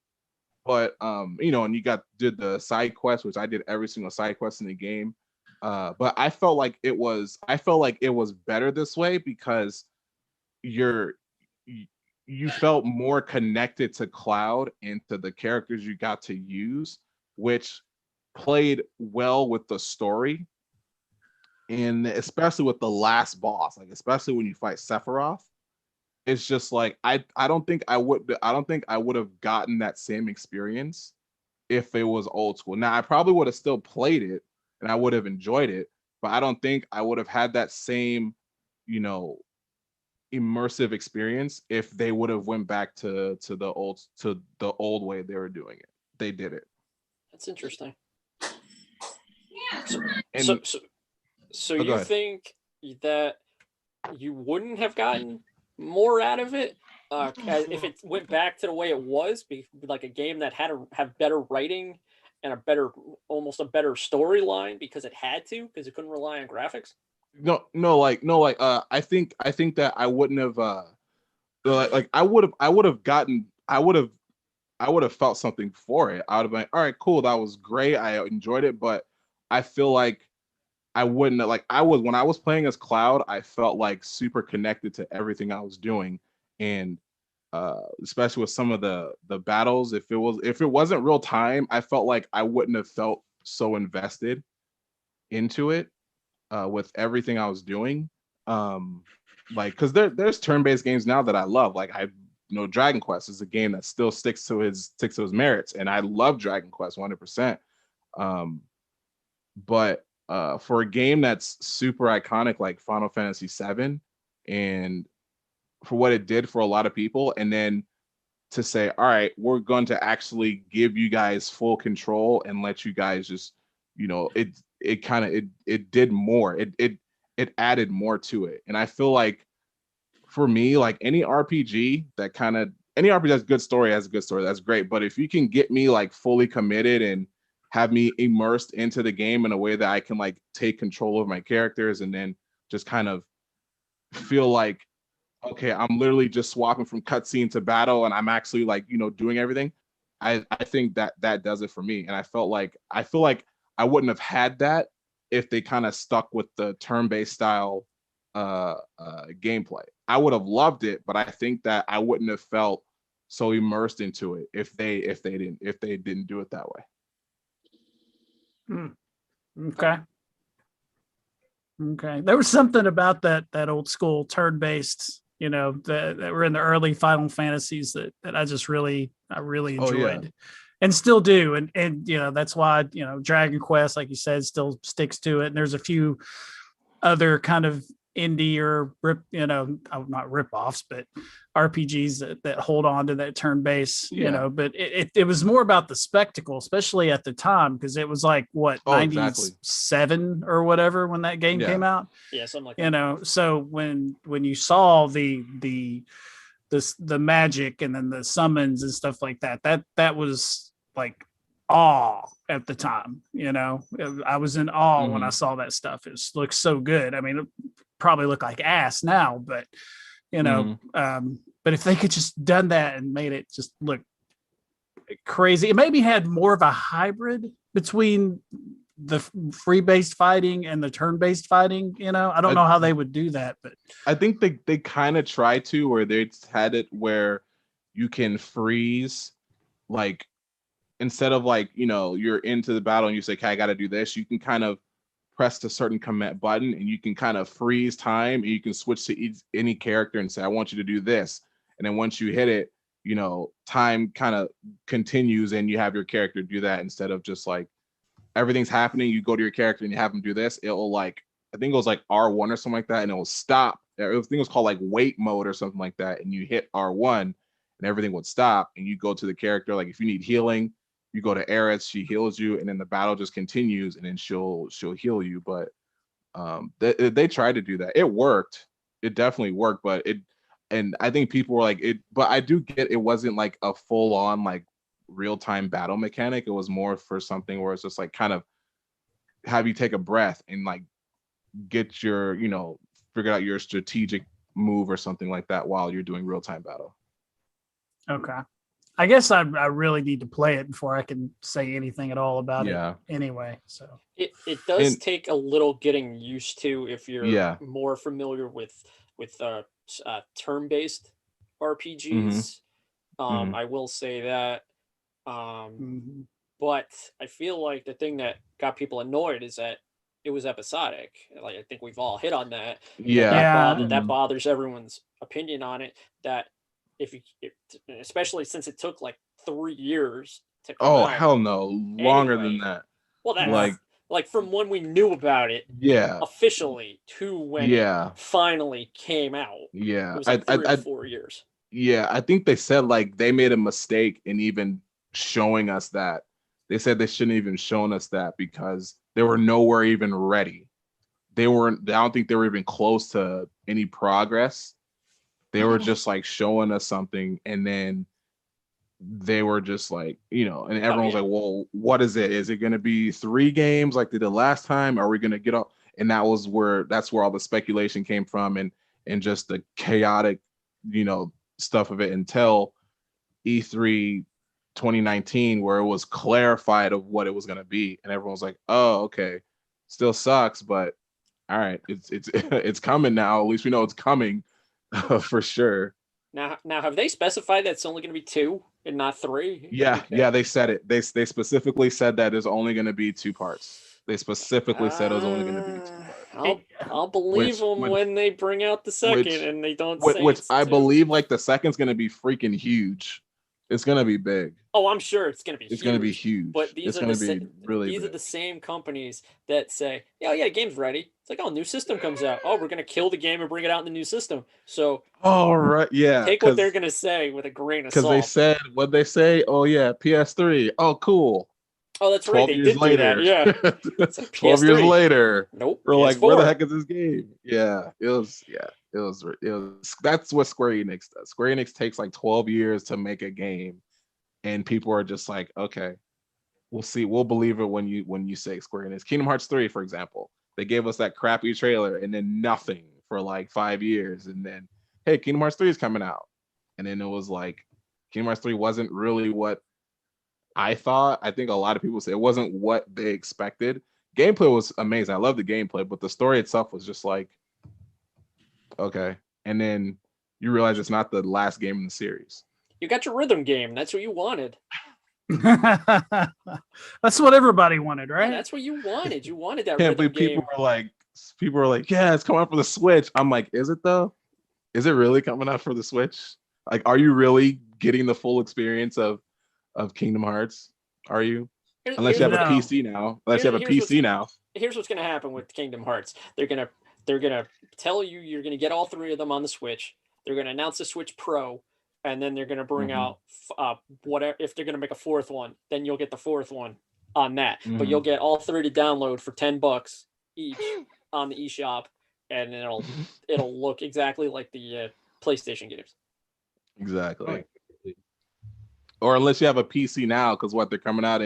But and you did the side quest, which I did every single side quest in the game. But I felt like it was better this way because you felt more connected to Cloud and to the characters you got to use, which played well with the story. and especially with the last boss, like especially when you fight Sephiroth, it's just like I don't think I would have gotten that same experience if it was old school. Now I probably would have still played it and I would have enjoyed it, but I don't think I would have had that same, you know, immersive experience if they would have went back to the old way they were doing it. They did it. That's interesting. And So go you ahead. think that you wouldn't have gotten more out of it if it went back to the way it was, be like a game that had to have better writing and almost a better storyline because it had to, because it couldn't rely on graphics? No, I think that I wouldn't have I would have felt something for it. I would have been, all right, cool, that was great, I enjoyed it, but I feel like I wouldn't have, like, when I was playing as Cloud, I felt like super connected to everything I was doing. And especially with some of the battles, if it wasn't real time, I felt like I wouldn't have felt so invested into it with everything I was doing. Like, because there's turn-based games now that I love. Like, Dragon Quest is a game that still sticks to his merits, and I love Dragon Quest 100%. But for a game that's super iconic like Final Fantasy VII, and for what it did for a lot of people, and then to say, all right, we're going to actually give you guys full control and let you guys just, it did more. It added more to it. And I feel like for me, like any RPG that's good story has a good story, that's great. But if you can get me like fully committed and have me immersed into the game in a way that I can like take control of my characters and then just kind of feel like, okay, I'm literally just swapping from cutscene to battle and I'm actually like, doing everything. I think that does it for me. And I feel like I wouldn't have had that if they kind of stuck with the turn-based style gameplay. I would have loved it, but I think that I wouldn't have felt so immersed into it if they didn't do it that way. Okay. There was something about that old school turn-based, that were in the early Final Fantasies that I really enjoyed, and still do. And that's why, Dragon Quest, like you said, still sticks to it. And there's a few other kind of indie or not rip-offs, but RPGs that hold on to that turn base, but it was more about the spectacle, especially at the time, because it was like what, 97 or whatever when that game came out. Yeah, something like that. So when you saw the magic and then the summons and stuff like that was like awe at the time. I was in awe when I saw that stuff. It looks so good. I mean, it probably look like ass now, but but if they could just done that and made it just look crazy, it maybe had more of a hybrid between the free-based fighting and the turn-based fighting. I don't know how they would do that, but I think they kind of try to, where they had it where you can freeze, like, instead of like, you're into the battle and you say, okay, I got to do this, you can kind of press a certain command button and you can kind of freeze time, and you can switch to any character and say, I want you to do this. And then once you hit it, time kind of continues and you have your character do that, instead of just like everything's happening, you go to your character and you have them do this. It'll like, I think it was like R1 or something like that, and it will stop. I think it was called like wait mode or something like that. And you hit R1 and everything would stop, and you go to the character. Like if you need healing, you go to Aerith, she heals you, and then the battle just continues, and then she'll heal you. But they tried to do that. It worked. It definitely worked, but and I think people were like it. But I do get, it wasn't like a full on like real time battle mechanic. It was more for something where it's just like kind of have you take a breath and like get your figure out your strategic move or something like that while you're doing real time battle. Okay. I guess I really need to play it before I can say anything at all about it anyway. So it does take a little getting used to if you're more familiar with turn-based RPGs. I will say that. But I feel like the thing that got people annoyed is that it was episodic. Like I think we've all hit on that. Yeah. That bothers everyone's opinion on it. That especially since it took like 3 years to come Oh out. hell no, longer than Anyway. that. Well, that's Like like from when we knew about it yeah, officially to when yeah, it finally came out. It yeah. was like 3 or 4 years. Yeah, I think they said like they made a mistake in even showing us that. They said they shouldn't even shown us that because they were nowhere even ready. They weren't. I don't think they were even close to any progress. They were just like showing us something, and then they were just like, you know, and everyone was like, well, what is it? Is it going to be 3 games like they did last time? Are we going to get off? And that's where all the speculation came from, and just the chaotic, you know, stuff of it until E3 2019, where it was clarified of what it was going to be, and everyone was like, oh, okay, still sucks, but all right, it's it's coming now. At least we know it's coming for sure. Now, have they specified that it's only going to be 2 and not 3? Yeah, Okay. yeah, they said it. They specifically said that it's only going to be 2 parts. They specifically said it was only going to be 2 parts. I'll believe them when they bring out the second and they don't say which it's I 2. believe like the second's going to be freaking huge. It's going to be big. Oh, I'm sure it's going to be It's going to be huge. But these it's are going the to be really these big. are the same companies that say, yeah, the game's ready. It's like, oh, new system comes out. Oh, we're going to kill the game and bring it out in the new system. So oh, right. Yeah. take what they're going to say with a grain of salt. Because they said, what'd they say? Oh, yeah, PS3. Oh, cool. Oh, that's right. They did later. do that. Yeah. It's like 12 years PS3. later. Nope. We're like, PS4. where the heck is this game? Yeah, it was. That's what Square Enix does. Square Enix takes like 12 years to make a game, and people are just like, okay, we'll see. We'll believe it when you say Square Enix. Kingdom Hearts 3, for example, they gave us that crappy trailer and then nothing for like 5 years, and then hey, Kingdom Hearts 3 is coming out, and then it was like Kingdom Hearts 3 wasn't really what I thought. I think a lot of people say it wasn't what they expected. Gameplay was amazing. I love the gameplay, but the story itself was just like, okay. And then you realize it's not the last game in the series. You got your rhythm game. That's what you wanted. That's what everybody wanted, right? Yeah, that's what you wanted. You wanted that Can't rhythm believe game. people were like, yeah, it's coming out for the Switch. I'm like, is it though? Is it really coming out for the Switch? Like, are you really getting the full experience of Kingdom Hearts? Are you? Unless you have a PC now. Here's what's gonna happen with Kingdom Hearts. They're gonna tell you you're gonna get all 3 of them on the Switch. They're gonna announce the Switch Pro, and then they're gonna bring out whatever. If they're gonna make a 4th one, then you'll get the 4th one on that. But you'll get all 3 to download for $10 each on the eShop, and it'll look exactly like the PlayStation games. Exactly. Or unless you have a PC now, because they're coming out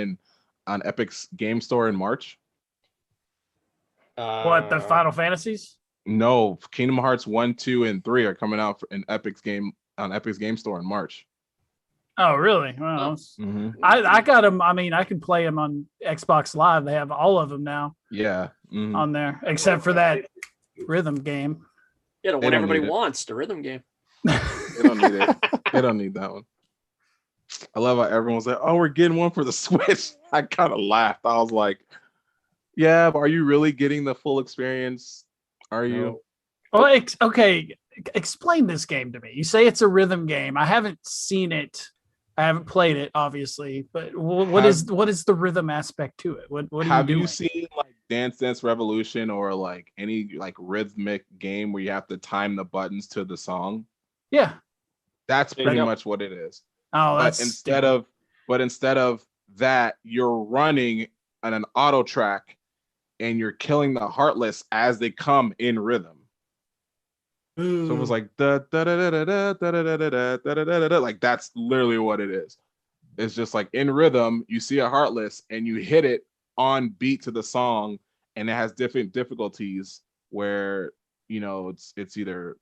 on Epic's Game Store in March. What, the Final Fantasies? No, Kingdom Hearts 1, 2, and 3 are coming out on Epic's Game Store in March. Oh, really? Well, I got them. I mean, I can play them on Xbox Live. They have all of them now. Yeah, on there, except for that rhythm game. Yeah, the one everybody wants, the rhythm game. They don't need it. They don't need that one. I love how everyone's like, "Oh, we're getting one for the Switch." I kind of laughed. I was like, "Yeah, but are you really getting the full experience? Are you?" Oh, okay. Explain this game to me. You say it's a rhythm game. I haven't seen it. I haven't played it, obviously. But what is the rhythm aspect to it? What have you seen like Dance Dance Revolution or like any like rhythmic game where you have to time the buttons to the song? Yeah, that's pretty much what it is. Oh, but instead of that, you're running on an auto track and you're killing the heartless as they come in rhythm. So it was like da da da da da da da da da da da da. Like that's literally what it is. It's just like in rhythm, you see a heartless and you hit it on beat to the song, and it has different difficulties where it's either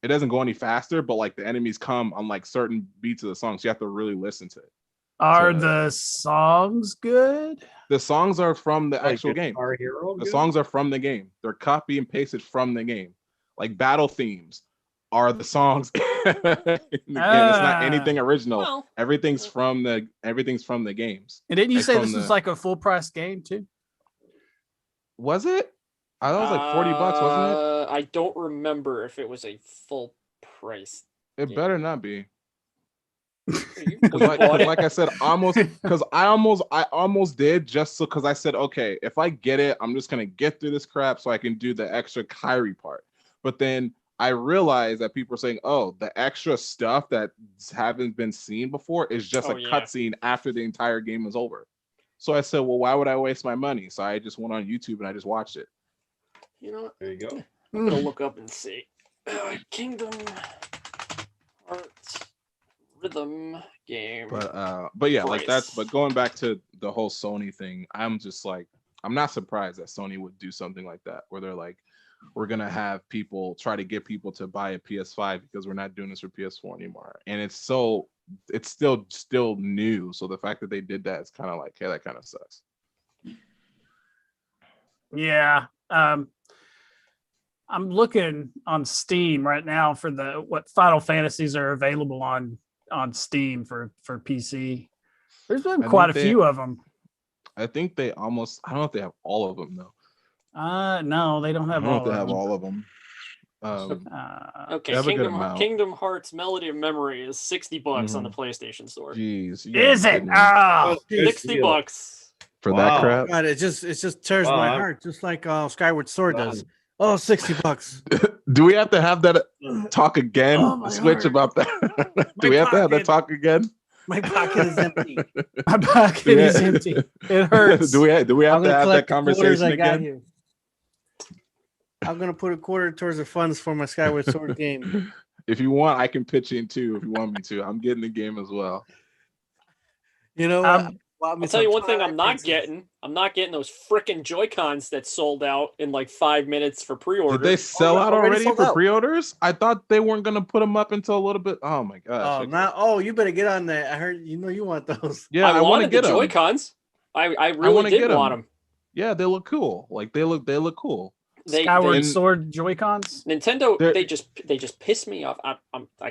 it doesn't go any faster, but like the enemies come on like certain beats of the song, so you have to really listen to it. Are the songs good? The songs are from the actual game. The songs are from the game. They're copy and pasted from the game. Like battle themes are the songs in the game. It's not anything original. Well, everything's from the games. And didn't you say this was like a full price game too? Was it? I thought it was like $40, wasn't it? I don't remember if it was a full price. It better not be. You Like, bought it? like I said, almost because I almost did just so because I said, okay, if I get it, I'm just gonna get through this crap so I can do the extra Kyrie part. But then I realized that people are saying, oh, the extra stuff that haven't been seen before is just a cutscene after the entire game is over. So I said, well, why would I waste my money? So I just went on YouTube and I just watched it. You know what? There you go. I'm gonna look up and see. Kingdom Hearts rhythm game. But yeah, like price. but going back to the whole Sony thing, I'm just like, I'm not surprised that Sony would do something like that, where they're like, we're gonna have people try to get people to buy a PS5 because we're not doing this for PS4 anymore. And it's still new. So the fact that they did that is kind of like, hey, that kind of sucks. Yeah. I'm looking on Steam right now for what Final Fantasies are available on Steam for PC. There's been quite a few of them. I think I don't know if they have all of them though. No, they don't have I don't know all if they of have them. all of them. Okay, they have a good amount. Kingdom Hearts Melody of Memory is $60 on the PlayStation Store. Jeez, Is it? Oh, $60 for that crap. God, it just tears my heart, just like Skyward Sword does. Oh, $60. Do we have to have that talk again? Oh, Switch heart. about that? Do we have to have that talk again? My pocket is empty. my pocket is empty. It hurts. do we have to have that conversation I again? here. I'm gonna put a quarter towards the funds for my Skyward Sword game. If you want, I can pitch in too. If you want me to, I'm getting the game as well. You know, I'll tell you one thing I'm not getting. I'm not getting those freaking Joy-Cons that sold out in like 5 minutes for pre-order. Did they sell out already sold for out. pre-orders? I thought they weren't gonna put them up until a little bit. Oh my gosh! You better get on that. I heard you want those. Yeah, I want to get the them. Joy-Cons. I really did want them. Yeah, they look cool. Like they look cool. Skyward Sword Joy-Cons. Nintendo, they just piss me off. I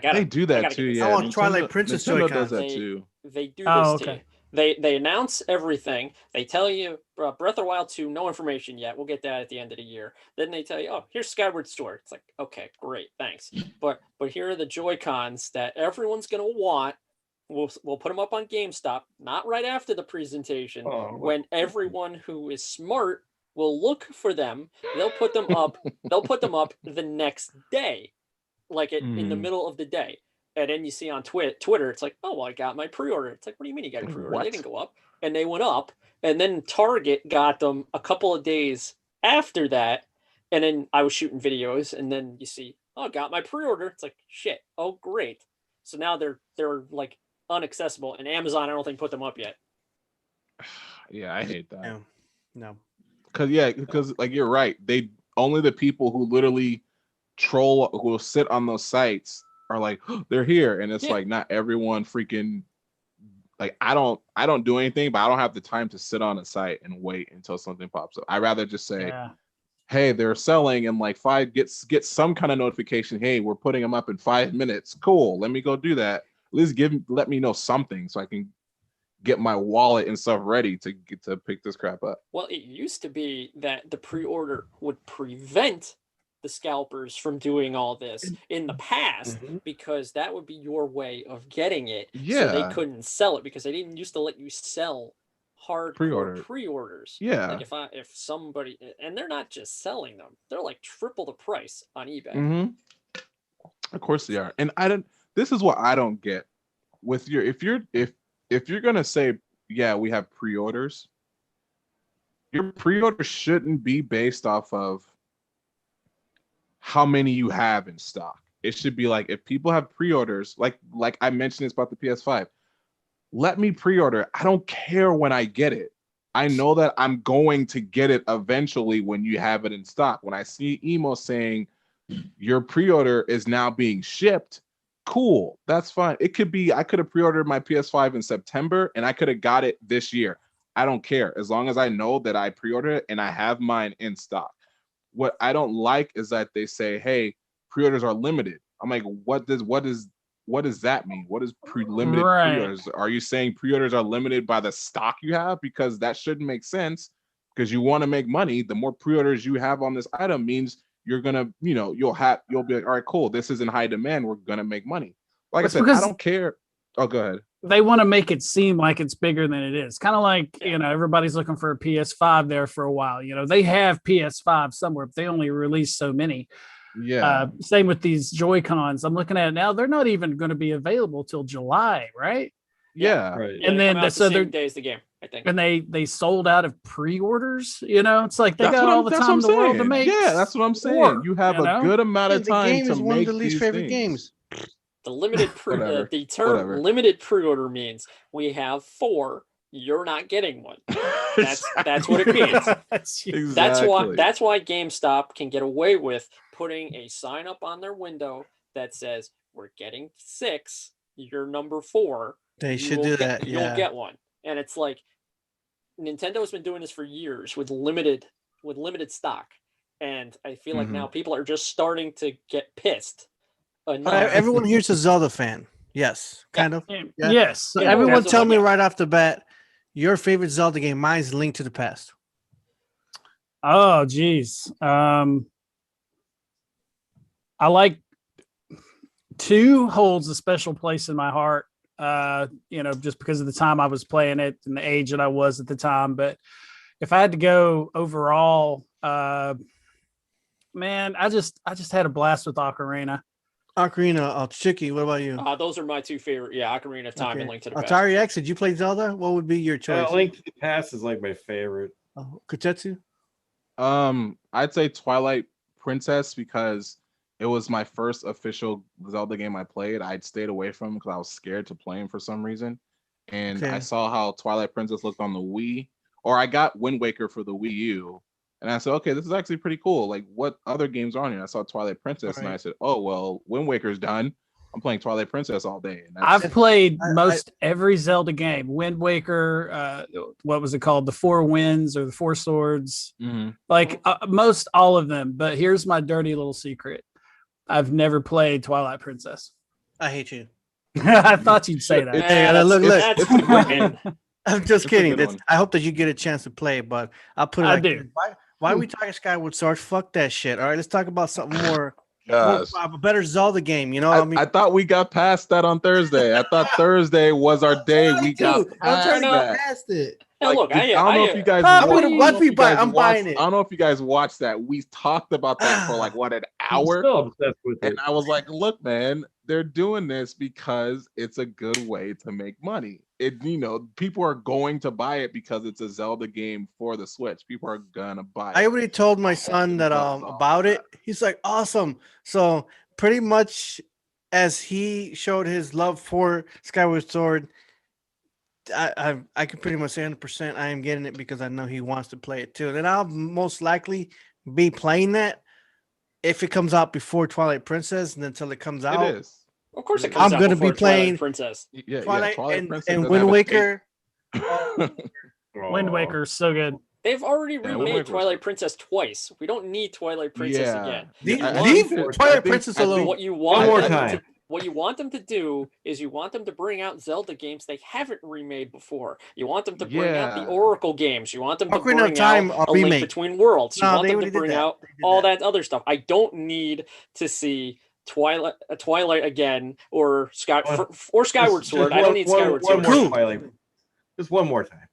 gotta. They do that too. Yeah, I want Twilight Princess Nintendo Joy-Cons. does that too. They do this to you. They announce everything. They tell you Breath of the Wild 2, no information yet. We'll get that at the end of the year. Then they tell you, oh, here's Skyward Sword. It's like, okay, great, thanks. But here are the Joy-Cons that everyone's gonna want. We'll put them up on GameStop, not right after the presentation. When everyone who is smart will look for them. They'll put them up. They'll put them up the next day, like in the middle of the day. And then you see on Twitter, it's like, oh, well, I got my pre-order. It's like, what do you mean you got a pre-order? They didn't go up. And they went up. And then Target got them a couple of days after that. And then I was shooting videos. And then you see, oh, got my pre-order. It's like, shit. Oh, great. So now they're like unaccessible. And Amazon, I don't think, put them up yet. Yeah, I hate that. No. Because like you're right. They only the people who literally troll, who will sit on those sites, are like, oh, they're here, and it's like not everyone freaking like I don't do anything, but I don't have the time to sit on a site and wait until something pops up. I rather just say, hey, they're selling, and like get some kind of notification. Hey, we're putting them up in 5 minutes. Cool, let me go do that. At least let me know something so I can get my wallet and stuff ready to pick this crap up. Well, it used to be that the pre-order would prevent the scalpers from doing all this in the past, because that would be your way of getting it. So they couldn't sell it because they didn't used to let you sell hard pre-orders. Yeah. Like if somebody, and they're not just selling them, they're like triple the price on eBay. Of course they are. And this is what I don't get with if you're gonna say, yeah, we have pre-orders, your pre-order shouldn't be based off of how many you have in stock. It should be like, if people have pre-orders, like I mentioned this about the PS5, let me pre-order. I don't care when I get it. I know that I'm going to get it eventually when you have it in stock. When I see emails saying your pre-order is now being shipped, cool, that's fine. It could be, I could have pre-ordered my PS5 in September and I could have got it this year. I don't care, as long as I know that I pre-ordered it and I have mine in stock. What I don't like is that they say, hey, pre-orders are limited. I'm like, what does that mean? What is limited pre-orders? Are you saying pre-orders are limited by the stock you have? Because that shouldn't make sense. because you want to make money. The more pre-orders you have on this item means you're gonna, you'll be like, all right, cool. This is in high demand. We're gonna make money. Like It's I said, I because- don't care. Oh, go ahead. They want to make it seem like it's bigger than it is. Kind of like, everybody's looking for a PS5 there for a while. They have PS5 somewhere, but they only release so many. Yeah. Same with these Joy-Cons. I'm looking at it now. They're not even going to be available till July, right? Yeah. Right. Yeah, And they then come out so the they're same day as the game, I think. and they sold out of pre-orders. It's like they That's got what all I'm- the that's time in what the I'm world to saying. make. Yeah, that's what I'm saying. more, You have you know? a good amount Yeah, of the time game to is one of make the least these favorite things. games. The limited Whatever. the term Whatever. limited pre-order means we have 4. You're not getting one. That's what it means. Exactly. That's why GameStop can get away with putting a sign up on their window that says we're getting 6. You're number 4. They you should will do get- that. You'll Yeah. get one, and it's like Nintendo's been doing this for years with limited stock, and I feel like now people are just starting to get pissed. Everyone here's a Zelda fan. Yes, kind of. Yeah. Yes. So Yeah, everyone that's the tell one, me yeah. right off the bat, your favorite Zelda game. Mine's Link to the Past. Oh, geez. I like 2 holds a special place in my heart. Just because of the time I was playing it and the age that I was at the time. But if I had to go overall, man, I just had a blast with Ocarina. Ocarina, CHICHUKI. What about you? Those are my 2 favorite. Yeah, Ocarina of Time and Link to the Past. Atari X. Did you play Zelda? What would be your choice? Link to the Past is like my favorite. Kotetsu. I'd say Twilight Princess because it was my first official Zelda game I played. I'd stayed away from because I was scared to play him for some reason. And I saw how Twilight Princess looked on the Wii, or I got Wind Waker for the Wii U. And I said, okay, this is actually pretty cool. Like, what other games are on here? I saw Twilight Princess, and I said, oh, well, Wind Waker's done. I'm playing Twilight Princess all day. And I've played most every Zelda game. Wind Waker, what was it called? The 4 Winds or the 4 Swords. Like most all of them. But here's my dirty little secret. I've never played Twilight Princess. I hate you. I thought you'd say that. Hey, look. That's wicked. I'm just kidding. a good one. I hope that you get a chance to play, but I'll put it I like do. this. Why are we talking Skyward Sword? Fuck that shit. All right, let's talk about something more, Gosh. a better Zelda game. I mean, I thought we got past that on Thursday. I thought Thursday was our day. We got I'm trying to past get past it. Now, look, I don't know if you guys. I'm watched- gonna watch me buy. I'm watched- buying it. I don't know if you guys watched that. We talked about that for like what, an I'm hour, still obsessed with it. and I was like, "Look, man, they're doing this because it's a good way to make money. People are going to buy it because it's a Zelda game for the Switch. People are gonna buy it." I already told my son that about it. He's like, awesome. So pretty much, as he showed his love for Skyward Sword, I can pretty much say 100% I am getting it because I know he wants to play it too. And then I'll most likely be playing that if it comes out before Twilight Princess, and until it comes out. It is. Of course, it I'm comes out gonna be before Twilight playing Princess. Yeah, Twilight, Princess and doesn't Wind have a Waker. Wind Waker is so good. They've already Wind remade Waker's Twilight good. Princess twice. We don't need Twilight Princess Yeah. again. Leave Twilight Princess alone. What you want more them time. what you want them to do is you want them to bring out Zelda games they haven't remade before. You want them to bring out the Yeah. Oracle games. You want them to Ocarina of bring Time, out a A Link remake. Between Worlds. You No, want they them to already did bring that. out They did all that. that other stuff. I don't need to see Twilight again or Skyward Sword. I don't need Skyward Sword. One more Twilight. Just one more time.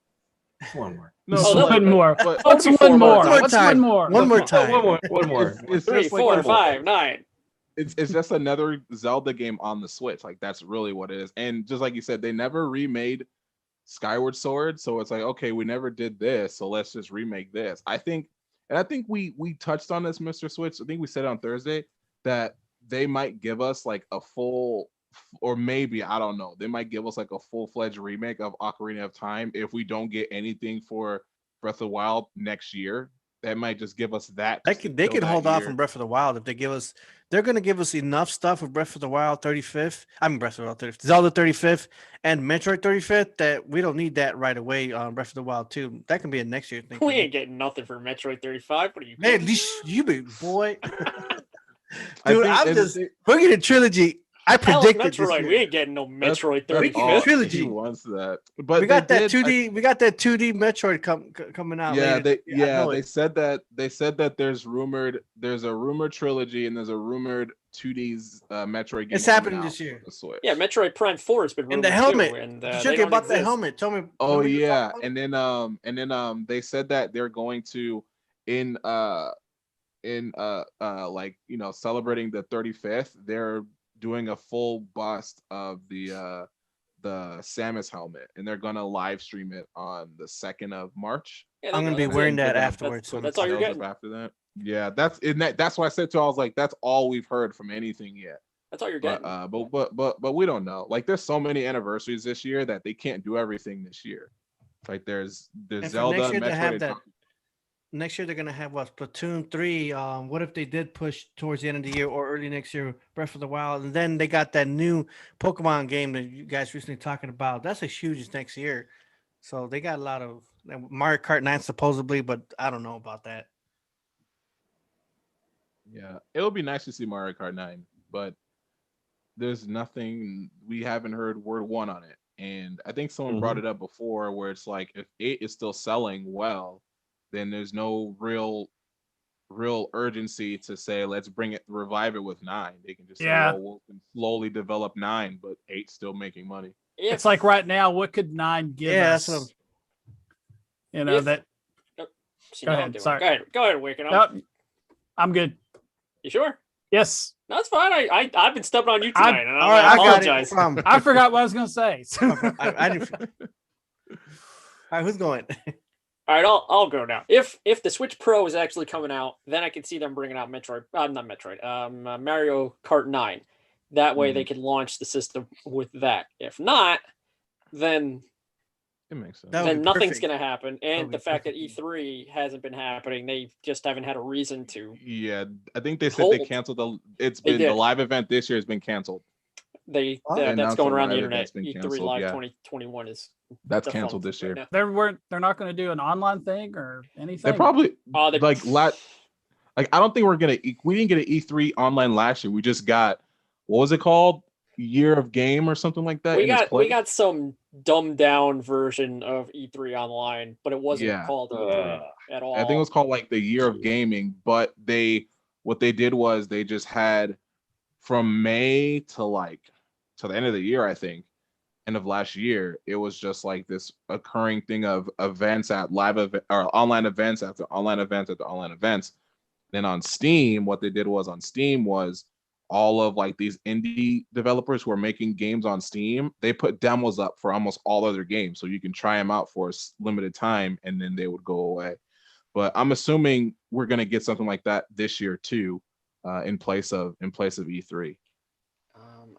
Just one more. No, Just no, one more. but- What's That'd be one 4 more more? times. What's One one time. more? One more time. One more. It's 3, just like 4, one more. 5, 9. It's just another Zelda game on the Switch. Like, that's really what it is. And just like you said, they never remade Skyward Sword, so it's like, okay, we never did this, so let's just remake this. I think we touched on this, Mr. Switch. I think we said on Thursday that they might give us like a full, or maybe, I don't know, they might give us like a full-fledged remake of Ocarina of Time if we don't get anything for Breath of the Wild next year. That might just give us that. They just to could kill that hold off year. on Breath of the Wild if they give us. They're going to give us enough stuff with Breath of the Wild 35th. I mean Breath of the Wild 35th, Zelda 35th, and Metroid 35th. That we don't need that right away on Breath of the Wild 2. That can be a next year thing. We ain't getting nothing for Metroid 35. What are you? Man, kidding? you big boy. I Dude, think I'm it's- just we're getting trilogy I Hell, predicted this Metroid. We year. ain't getting no That's- Metroid that's 35th. all Trilogy. he wants that. But We got they that did, 2D. We got that 2D Metroid coming out. yeah, later they this year. I know they it. said that there's a rumored trilogy and there's a rumored 2D's Metroid game. It's coming happening out this year. for the Switch. Yeah, Metroid Prime 4 has been And rumored the helmet. too, and Did they you don't about the exist. helmet? Tell me. Oh tell me your yeah, thoughts. and then they said that they're going to in like celebrating the 35th, they're doing a full bust of the Samus helmet, and they're gonna live stream it on the 2nd of March. Yeah, I'm there gonna you be go. That's wearing it. that That's- afterwards. that's all you're Shows up getting. after that. Yeah, that's why I said to. I was like, that's all we've heard from anything yet. That's all you're But getting. but we don't know. Like, there's so many anniversaries this year that they can't do everything this year. Like, there's And for Zelda, next year, they Metroid, have and that. Next year they're gonna have what, Splatoon 3. What if they did push towards the end of the year or early next year, Breath of the Wild, and then they got that new Pokemon game that you guys recently talking about. That's a huge next year. So they got a lot of Mario Kart 9 supposedly, but I don't know about that. Yeah, it'll be nice to see Mario Kart 9, but there's nothing. We haven't heard word one on it, and I think someone brought it up before, where it's like, if 8 is still selling well, then there's no real urgency to say let's revive it with 9. They can just say, Yeah. well, we'll slowly develop 9, but 8's still making money. It's like right now, what could 9 give Yeah, us? that's what You know If- that. See, Go now I'm ahead, doing it. sorry. Go ahead, Wicked. Nope, I'm good. You sure? Yes, That's fine. I've been stepping on you I- tonight, and all right. I I got it. No apologize. problem. I forgot what I was gonna say. I didn't. All right, who's going? All right, I'll go now. If the Switch Pro is actually coming out, then I can see them bringing out Metroid. Not Metroid. Mario Kart 9. That way they can launch the system with that. If not, then It makes sense. That would be nothing's perfect. going to happen. And be the fact that perfect. E3 hasn't been happening, they just haven't had a reason to. Yeah, I think they said they Hold. canceled They the did. live event this year has been canceled. That's announced going a around the live internet. event's been E3 canceled, Live yeah. 2021 is That's the canceled phone this right year. now. They're not going to do an online thing or anything. They probably They- like I don't think we didn't get an E3 online last year. We just got, what was it called? Year of Game or something like that. we in its got place. some dumbed down version of E3 online, but it wasn't Yeah. called E3 at all. I think it was called like the Year of Gaming, but what they did was they just had from May to the end of the year, I think, end of last year, it was just like this occurring thing of events at or online events after online events after online events. Then on Steam, what they did was all of like these indie developers who are making games on Steam, they put demos up for almost all other games, so you can try them out for a limited time, and then they would go away. But I'm assuming we're gonna get something like that this year too, in place of E3.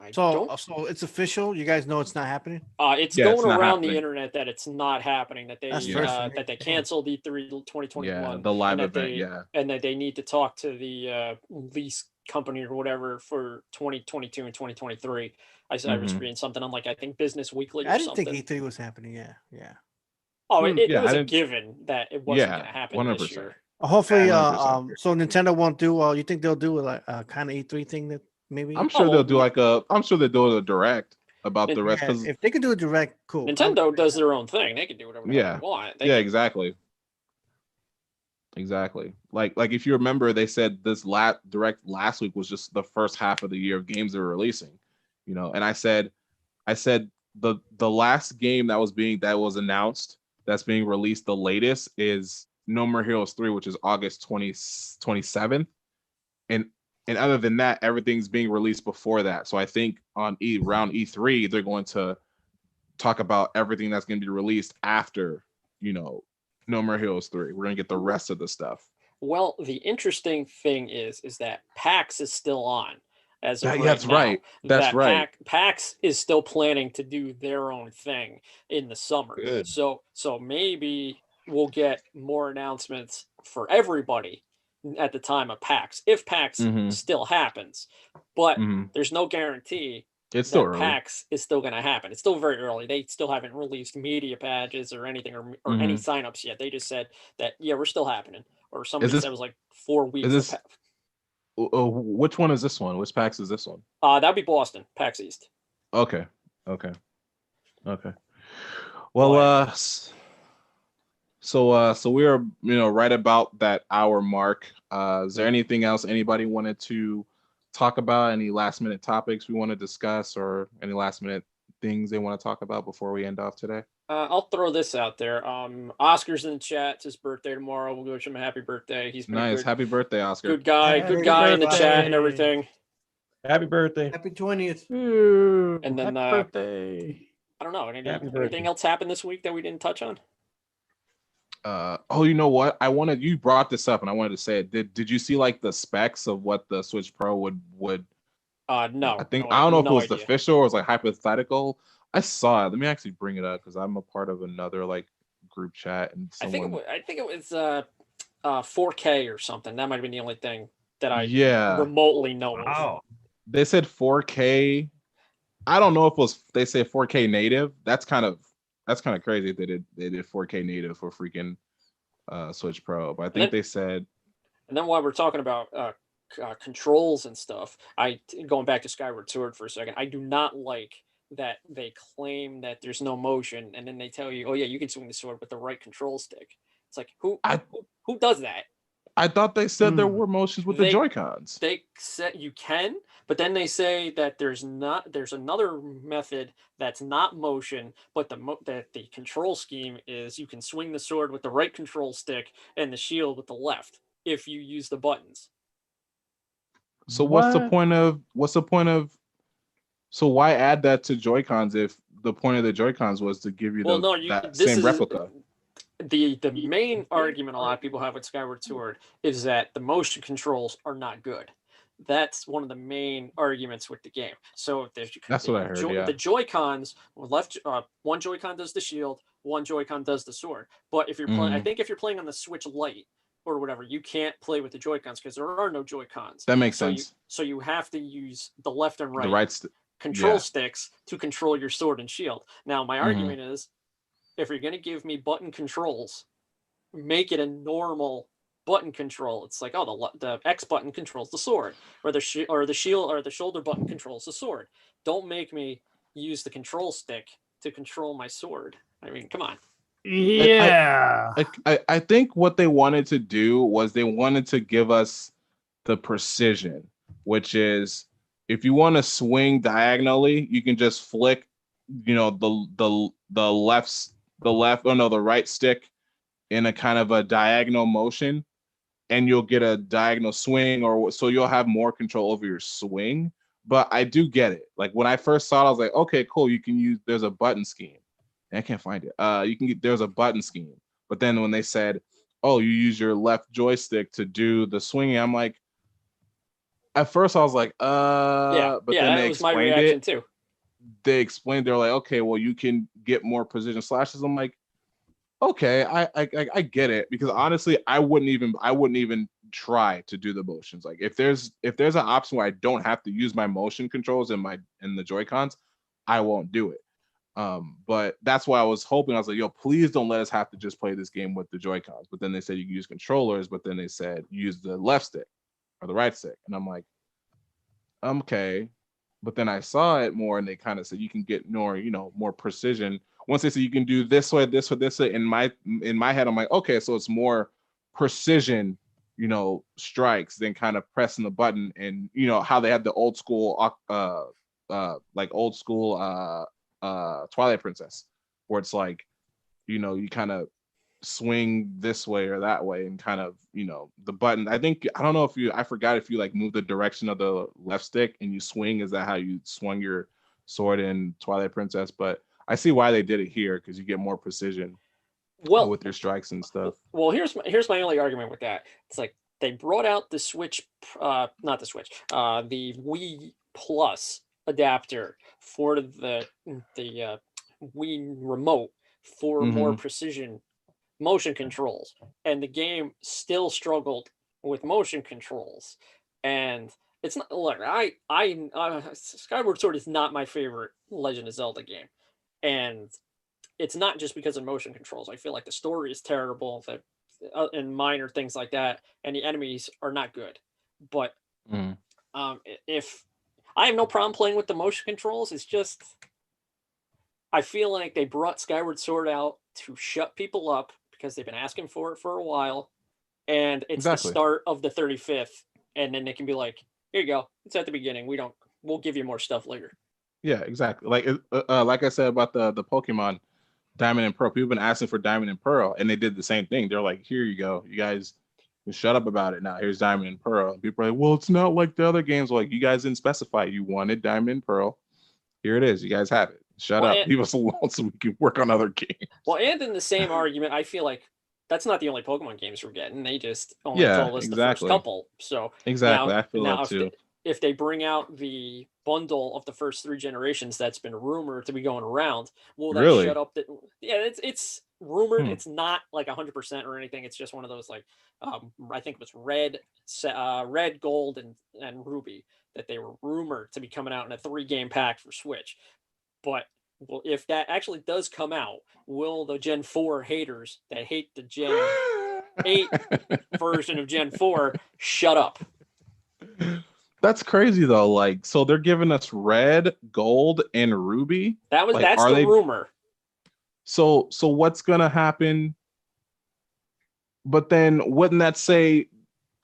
I So don't. it's official. You guys know it's not happening. It's Yeah, it's going not around happening. the internet that it's not happening. That they That's first for me. that they canceled E3 2021. Yeah, the live and that event. they- and that they need to talk to the lease company or whatever for 2022 and 2023. I was Mhm. reading something on I think Business Weekly or I didn't something. think E3 was happening. Yeah. Oh, it Yeah, was I a didn't- given that it wasn't Yeah, going to happen 100%. this year. Hopefully, 100%. so Nintendo won't do. You think they'll do like a kind of E3 thing that maybe? I'm sure they'll do I'm sure they'll do a direct about the rest, Yeah, because if they could do a direct, cool. Nintendo does their own thing. They can do whatever the hell Yeah. they want. They yeah, can- exactly. Like if you remember, they said this direct last week was just the first half of the year of games they were releasing, and I said the last game that was announced that's being released the latest is No More Heroes 3, which is August 27th, and other than that, everything's being released before that. So I think around E3 they're going to talk about everything that's going to be released after No More Heroes 3. We're gonna get the rest of the stuff. Well, the interesting thing is that PAX is still on. As of That's now. right. That's right. PAX is still planning to do their own thing in the summer. Good. So maybe we'll get more announcements for everybody at the time of PAX, if PAX Mhm. still happens. But Mhm. there's no guarantee It's still that early. PAX is still going to happen. It's still very early. They still haven't released media badges or anything or any signups yet. They just said that, yeah, we're still happening. Or somebody this- said it was like 4 weeks. is this- of Which one is this one? Which PAX is this one? That'd be Boston, PAX East. Okay. Well, so we are, right about that hour mark. Is there anything else anybody wanted to talk about? Any last minute topics we want to discuss, or any last minute things they want to talk about before we end off today? I'll throw this out there. Oscar's in the chat. It's his birthday tomorrow. We'll wish him a happy birthday. He's been a Nice. good, Happy birthday, Oscar. good guy. Happy Good guy in the chat and birthday. everything. Happy birthday. Happy 20th. Ooh, And then, happy birthday. I don't know. Happy Anything birthday. else happened this week that we didn't touch on? You know what? You brought this up and I wanted to say it. Did you see like the specs of what the Switch Pro would No. I think no, I don't know if it no was idea. the official or it was like hypothetical. I saw it. Let me actually bring it up because I'm a part of another like group chat and I someone. think it was 4K or something. That might have been the only thing that I Yeah, remotely know of. Wow. they said 4K. I don't know if it was they say 4K native. That's kind of crazy. They did 4K native for freaking Switch Pro. But I think they said. And then while we're talking about controls and stuff, going back to Skyward Sword for a second, I do not like that they claim that there's no motion, and then they tell you, oh yeah, you can swing the sword with the right control stick. It's like who does that? I thought they said there were motions with the Joy-Cons. They said you can, but then they say that there's another method that's not motion, but that the control scheme is you can swing the sword with the right control stick and the shield with the left if you use the buttons. So what's the point of so why add that to Joy-Cons if the point of the Joy-Cons was to give you that same replica? The main argument a lot of people have with Skyward Sword is that the motion controls are not good. That's one of the main arguments with the game. So that's what I heard. The Joy-Cons left, one Joy-Con does the shield, one Joy-Con does the sword. But if you're playing, I think if you're playing on the Switch Lite or whatever, you can't play with the Joy-Cons because there are no Joy-Cons. That makes sense. So you have to use the left and right, control sticks to control your sword and shield. Now, my argument is, if you're going to give me button controls, make it a normal button control. It's like, oh, the X button controls the sword, or the shield or the shoulder button controls the sword. Don't make me use the control stick to control my sword. I mean, come on. Yeah. I think what they wanted to do was they wanted to give us the precision, which is if you want to swing diagonally, you can just flick, the right stick in a kind of a diagonal motion, and you'll get a diagonal swing, or so you'll have more control over your swing. But I do get it. Like when I first saw it, I was like, okay, cool. You can use, there's a button scheme. I can't find it. There's a button scheme. But then when they said, oh, you use your left joystick to do the swinging, I'm like, at first I was like, but then they was my explained reaction it. too. They explained, they're like, okay, well, you can get more precision slashes. I'm like, okay, I get it, because honestly, I wouldn't even try to do the motions. Like if there's an option where I don't have to use my motion controls in the Joy-Cons, I won't do it. But that's why I was hoping. I was like, yo, please don't let us have to just play this game with the Joy-Cons. But then they said you can use controllers, but then they said use the left stick or the right stick, and I'm like, okay. But then I saw it more, and they kind of said you can get more precision. Once they said you can do this way, this way, this way, in my head, I'm like, okay, so it's more precision, strikes than kind of pressing the button. And how they had the old school, Twilight Princess, where it's like, you kind of swing this way or that way, and kind of the button. I forgot if you like move the direction of the left stick and you swing. Is that how you swung your sword in Twilight Princess? But I see why they did it here, because you get more precision with your strikes and stuff. Well, here's my only argument with that. It's like they brought out the Switch, not the Switch, the Wii Plus adapter for the Wii remote for more precision motion controls, and the game still struggled with motion controls. And it's not, look, Skyward Sword is not my favorite Legend of Zelda game, and it's not just because of motion controls. I feel like the story is terrible, and minor things like that, and the enemies are not good. But Mm. If I have no problem playing with the motion controls, it's just I feel like they brought Skyward Sword out to shut people up because they've been asking for it for a while, and it's Exactly. the start of the 35th, and then they can be like, "Here you go, it's at the beginning. We'll give you more stuff later." Yeah, exactly. Like I said about the Pokemon Diamond and Pearl, people have been asking for Diamond and Pearl, and they did the same thing. They're like, "Here you go, you guys can shut up about it now. Here's Diamond and Pearl." And people are like, "Well, it's not like the other games. Like, you guys didn't specify you wanted Diamond and Pearl. Here it is. You guys have it. Shut Well, up. Leave us alone so we can work on other games." Well, and in the same argument, I feel like that's not the only Pokemon games we're getting. They just only Yeah, told us the exactly. first couple. So Exactly. I feel that too. if they bring out the bundle of the first 3 generations that's been rumored to be going around, will that Really? shut up the yeah, it's rumored. Hmm. It's not like 100% or anything. It's just one of those like I think it was red, gold, and ruby that they were rumored to be coming out in a 3-game pack for Switch. But well, if that actually does come out, will the Gen 4 haters that hate the Gen 8 version of Gen 4 shut up? That's crazy though. Like, so they're giving us red, gold, and ruby. Like, That's the rumor. So what's gonna happen? But then wouldn't that say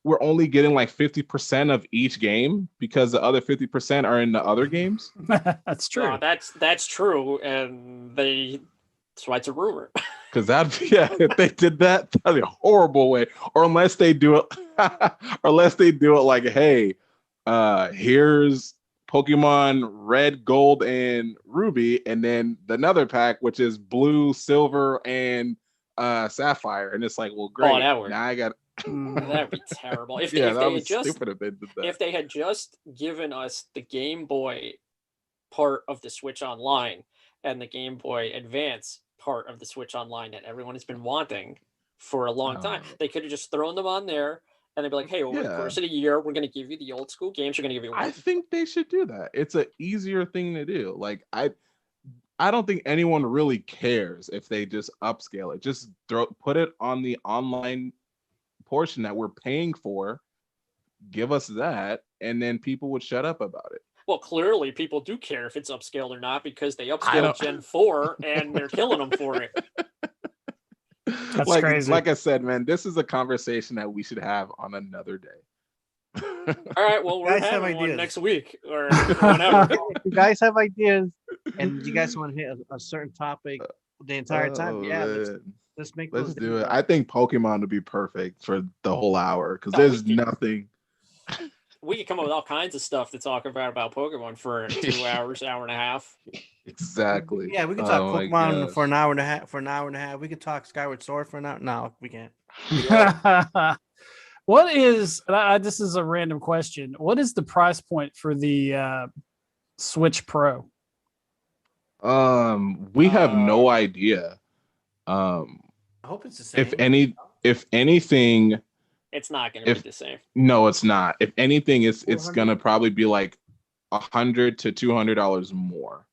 we're only getting like 50% of each game because the other 50% are in the other games? That's true. That's true, and that's why it's a rumor. Because if they did that, that'd be a horrible way. Or unless they do it, like, hey, here's Pokemon Red, Gold, and Ruby, and then another pack which is Blue, Silver, and Sapphire, and it's like, well, great. Now I got. That'd be terrible. If That they would had be just stupid if they did that. if they had just given us the Game Boy part of the Switch Online and the Game Boy Advance part of the Switch Online that everyone has been wanting for a long time, they could have just thrown them on there and they'd be like, "Hey, over the course of the year, we're going to give you the old school games. We're going to give you." I think they should do that. It's an easier thing to do. Like, I don't think anyone really cares if they just upscale it. Just put it on the online portion that we're paying for. Give us that, and then people would shut up about it. Well, clearly people do care if it's upscaled or not because they upscaled Gen 4 and they're killing them for it. That's crazy. Like I said, man, this is a conversation that we should have on another day. All right, well, we're Guys have having one ideas. next week or whenever. If you guys have ideas and you guys want to hit a certain topic the entire time, let's make Let's those do it. videos. I think Pokemon would be perfect for the whole hour because there's nothing. We could come up with all kinds of stuff to talk about Pokemon for 2 hours, hour and a half. Exactly. Yeah, we can talk Oh my Pokemon gosh. for an hour and a half. For an hour and a half, we could talk Skyward Sword for an hour. No, we can't. What is this is a random question. What is the price point for the Switch Pro? We have no idea. I hope it's the same. If anything, It's not going to be the same. no, it's not. If anything, it's gonna probably be like $100 to $200 more.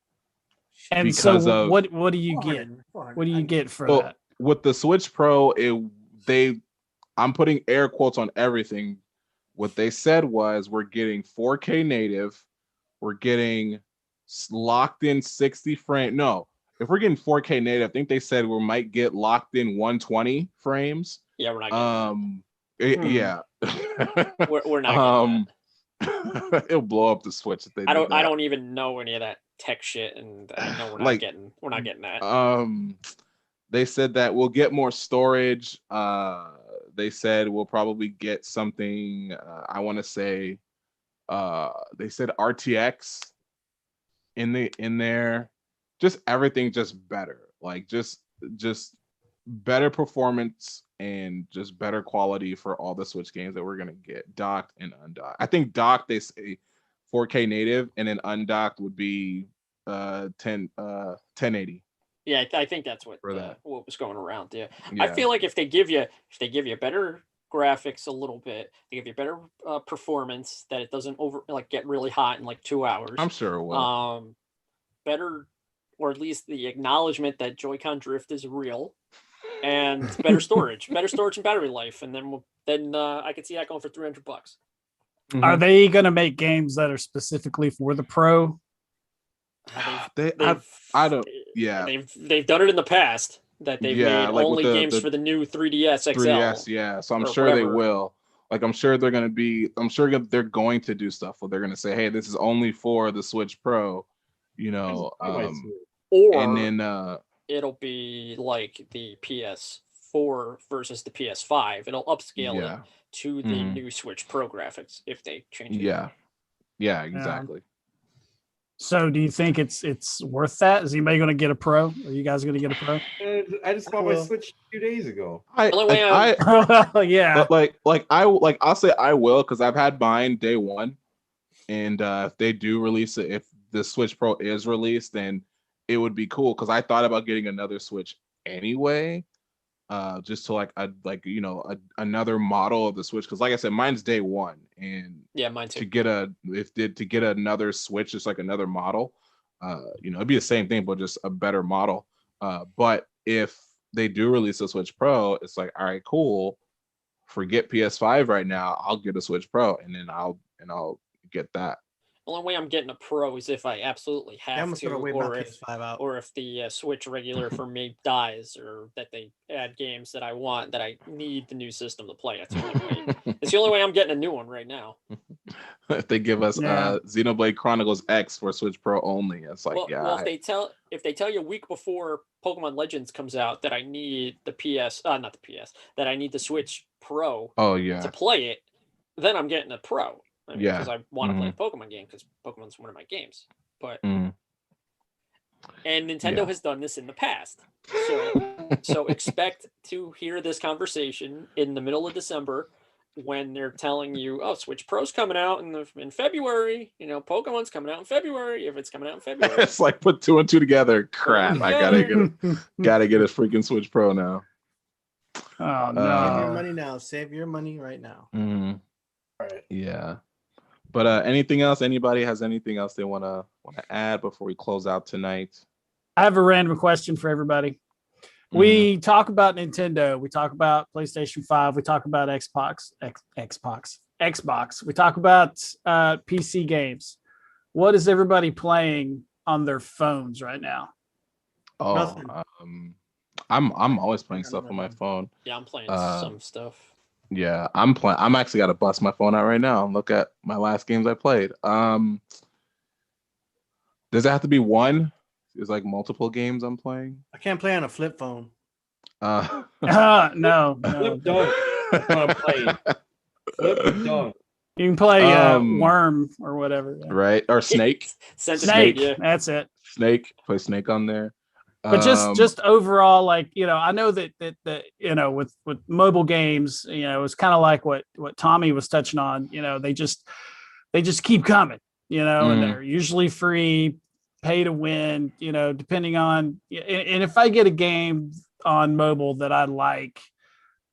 And because so of- what do you get? 400, What do you get for Well, that? with the Switch Pro, I'm putting air quotes on everything. What they said was we're getting 4K native, we're getting locked in 60 frame. No, if we're getting 4K native, I think they said we might get locked in 120 frames. Yeah, we're not getting Yeah. that. We're not getting that. It'll blow up the Switch if they I do that. don't even know any of that tech shit, and I know we're not getting that. They said that we'll get more storage. They said we'll probably get something. I want to say, they said RTX in there. Just everything, just better. Like just better performance and just better quality for all the Switch games that we're gonna get docked and undocked. I think docked they say 4K native, and then undocked would be 1080. Yeah, I think that's what For that. what was going around. Yeah. Yeah. I feel like if they give you better graphics a little bit, they give you better performance, that it doesn't get really hot in like 2 hours. I'm sure it will. Better, or at least the acknowledgement that Joy-Con drift is real, and better storage and battery life, and then I could see that going for $300. Are they going to make games that are specifically for the pro? I don't. Yeah, they've done it in the past that they've made like only with games for the new 3DS XL. 3DS, yeah. So I'm sure they will. Like I'm sure they're gonna be. I'm sure they're going to do stuff where they're gonna say, "Hey, this is only for the Switch Pro," you know. Or and then it'll be like the PS4 versus the PS5. It'll upscale it to the new Switch Pro graphics if they change it. Yeah, exactly. So do you think it's worth that? Is anybody going to get a pro? Are you guys going to get a pro? I just bought my Switch 2 days ago. Yeah. I'll say I will because I've had mine day one, and if they do release it, if the Switch Pro is released, then it would be cool because I thought about getting another Switch anyway, just to another model of the Switch because like I said, mine's day one, and mine too. To get another Switch, just like another model, it'd be the same thing but just a better model. But if they do release a Switch Pro, it's like, all right, cool. Forget PS5 right now. I'll get a Switch Pro, and then I'll get that. The only way I'm getting a Pro is if I absolutely have to, or if the Switch regular for me dies, or that they add games that I want, that I need the new system to play. That's the only way. It's the only way I'm getting a new one right now. If they give us Xenoblade Chronicles X for Switch Pro only, it's like, well, if they tell you a week before Pokemon Legends comes out that I need the that I need the Switch Pro to play it, then I'm getting a Pro. Because I want to play a Pokemon game because Pokemon's one of my games. But and Nintendo has done this in the past. So expect to hear this conversation in the middle of December when they're telling you, "Oh, Switch Pro's coming out in February. Pokemon's coming out in February. If it's coming out in February." It's like put two and two together. Crap! I gotta get a freaking Switch Pro now. Oh no! Save your money now. Save your money right now. All right. Yeah. But anything else? Anybody has anything else they want to add before we close out tonight? I have a random question for everybody. We talk about Nintendo. We talk about PlayStation 5. We talk about Xbox. We talk about PC games. What is everybody playing on their phones right now? I'm always playing stuff on my phone. Yeah, I'm playing some stuff. Yeah, I'm actually got to bust my phone out right now and look at my last games I played. Does it have to be one? There's like multiple games I'm playing. I can't play on a flip phone. No. Flip dog. That's what I'm playing. Flip dog. You can play Worm or whatever. Yeah. Right? Or Snake. Snake. Yeah. That's it. Snake. Play Snake on there. But just overall, like, I know that with mobile games, it's kind of like what Tommy was touching on. They just keep coming, and they're usually free, pay to win, depending on. And if I get a game on mobile that I like,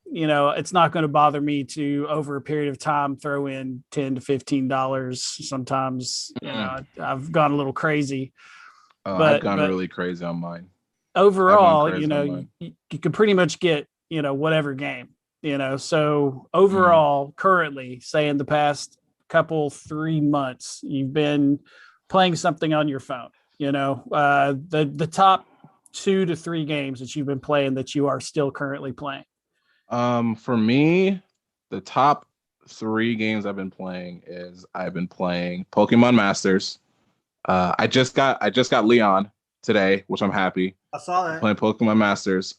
it's not going to bother me to, over a period of time, throw in $10 to $15. Sometimes, I've gone a little crazy. I've gone really crazy on mine. Overall, you could pretty much get, whatever game, so overall, currently, say in the past 3 months, you've been playing something on your phone, the top 2 to 3 games that you've been playing that you are still currently playing. For me, the top 3 games I've been playing is I've been playing Pokemon Masters. I just got Leon today, which I'm happy. I saw that. Playing Pokemon Masters.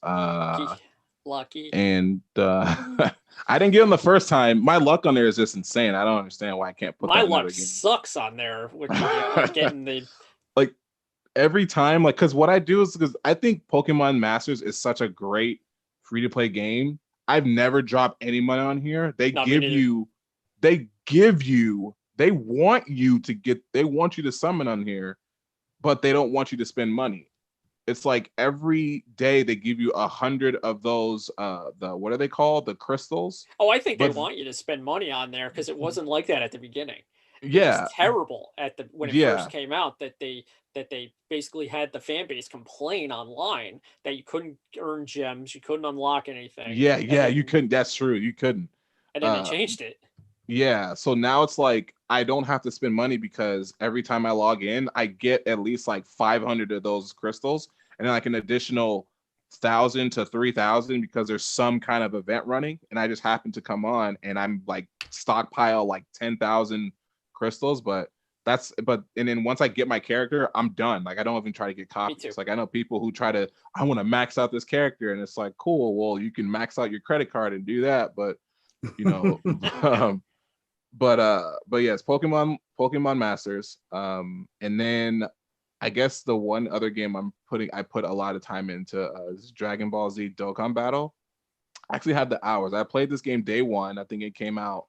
Lucky. And I didn't get him the first time. My luck on there is just insane. I don't understand why I can't put my that luck sucks on there, which getting the like every time, like, because what I do is because I think Pokemon Masters is such a great free-to-play game. I've never dropped any money on here. They want you to summon on here, but they don't want you to spend money. It's like every day they give you 100 of those what are they called? The crystals. Oh, I think they want you to spend money on there because it wasn't like that at the beginning. Yeah. It was terrible when it first came out that they basically had the fan base complain online that you couldn't earn gems, you couldn't unlock anything. Yeah, you couldn't. That's true. You couldn't. And then they changed it. Yeah, so now it's like I don't have to spend money because every time I log in, I get at least like 500 of those crystals, and then like an additional 1,000 to 3,000 because there's some kind of event running, and I just happen to come on and I'm like stockpile like 10,000 crystals, and then once I get my character, I'm done. Like I don't even try to get copies. Like I know people who try to, I want to max out this character, and it's like, cool, well, you can max out your credit card and do that, but you know, but yes, Pokemon Masters. And then I guess the one other game I put a lot of time into is Dragon Ball Z Dokkan Battle. I actually had the hours. I played this game day one. I think it came out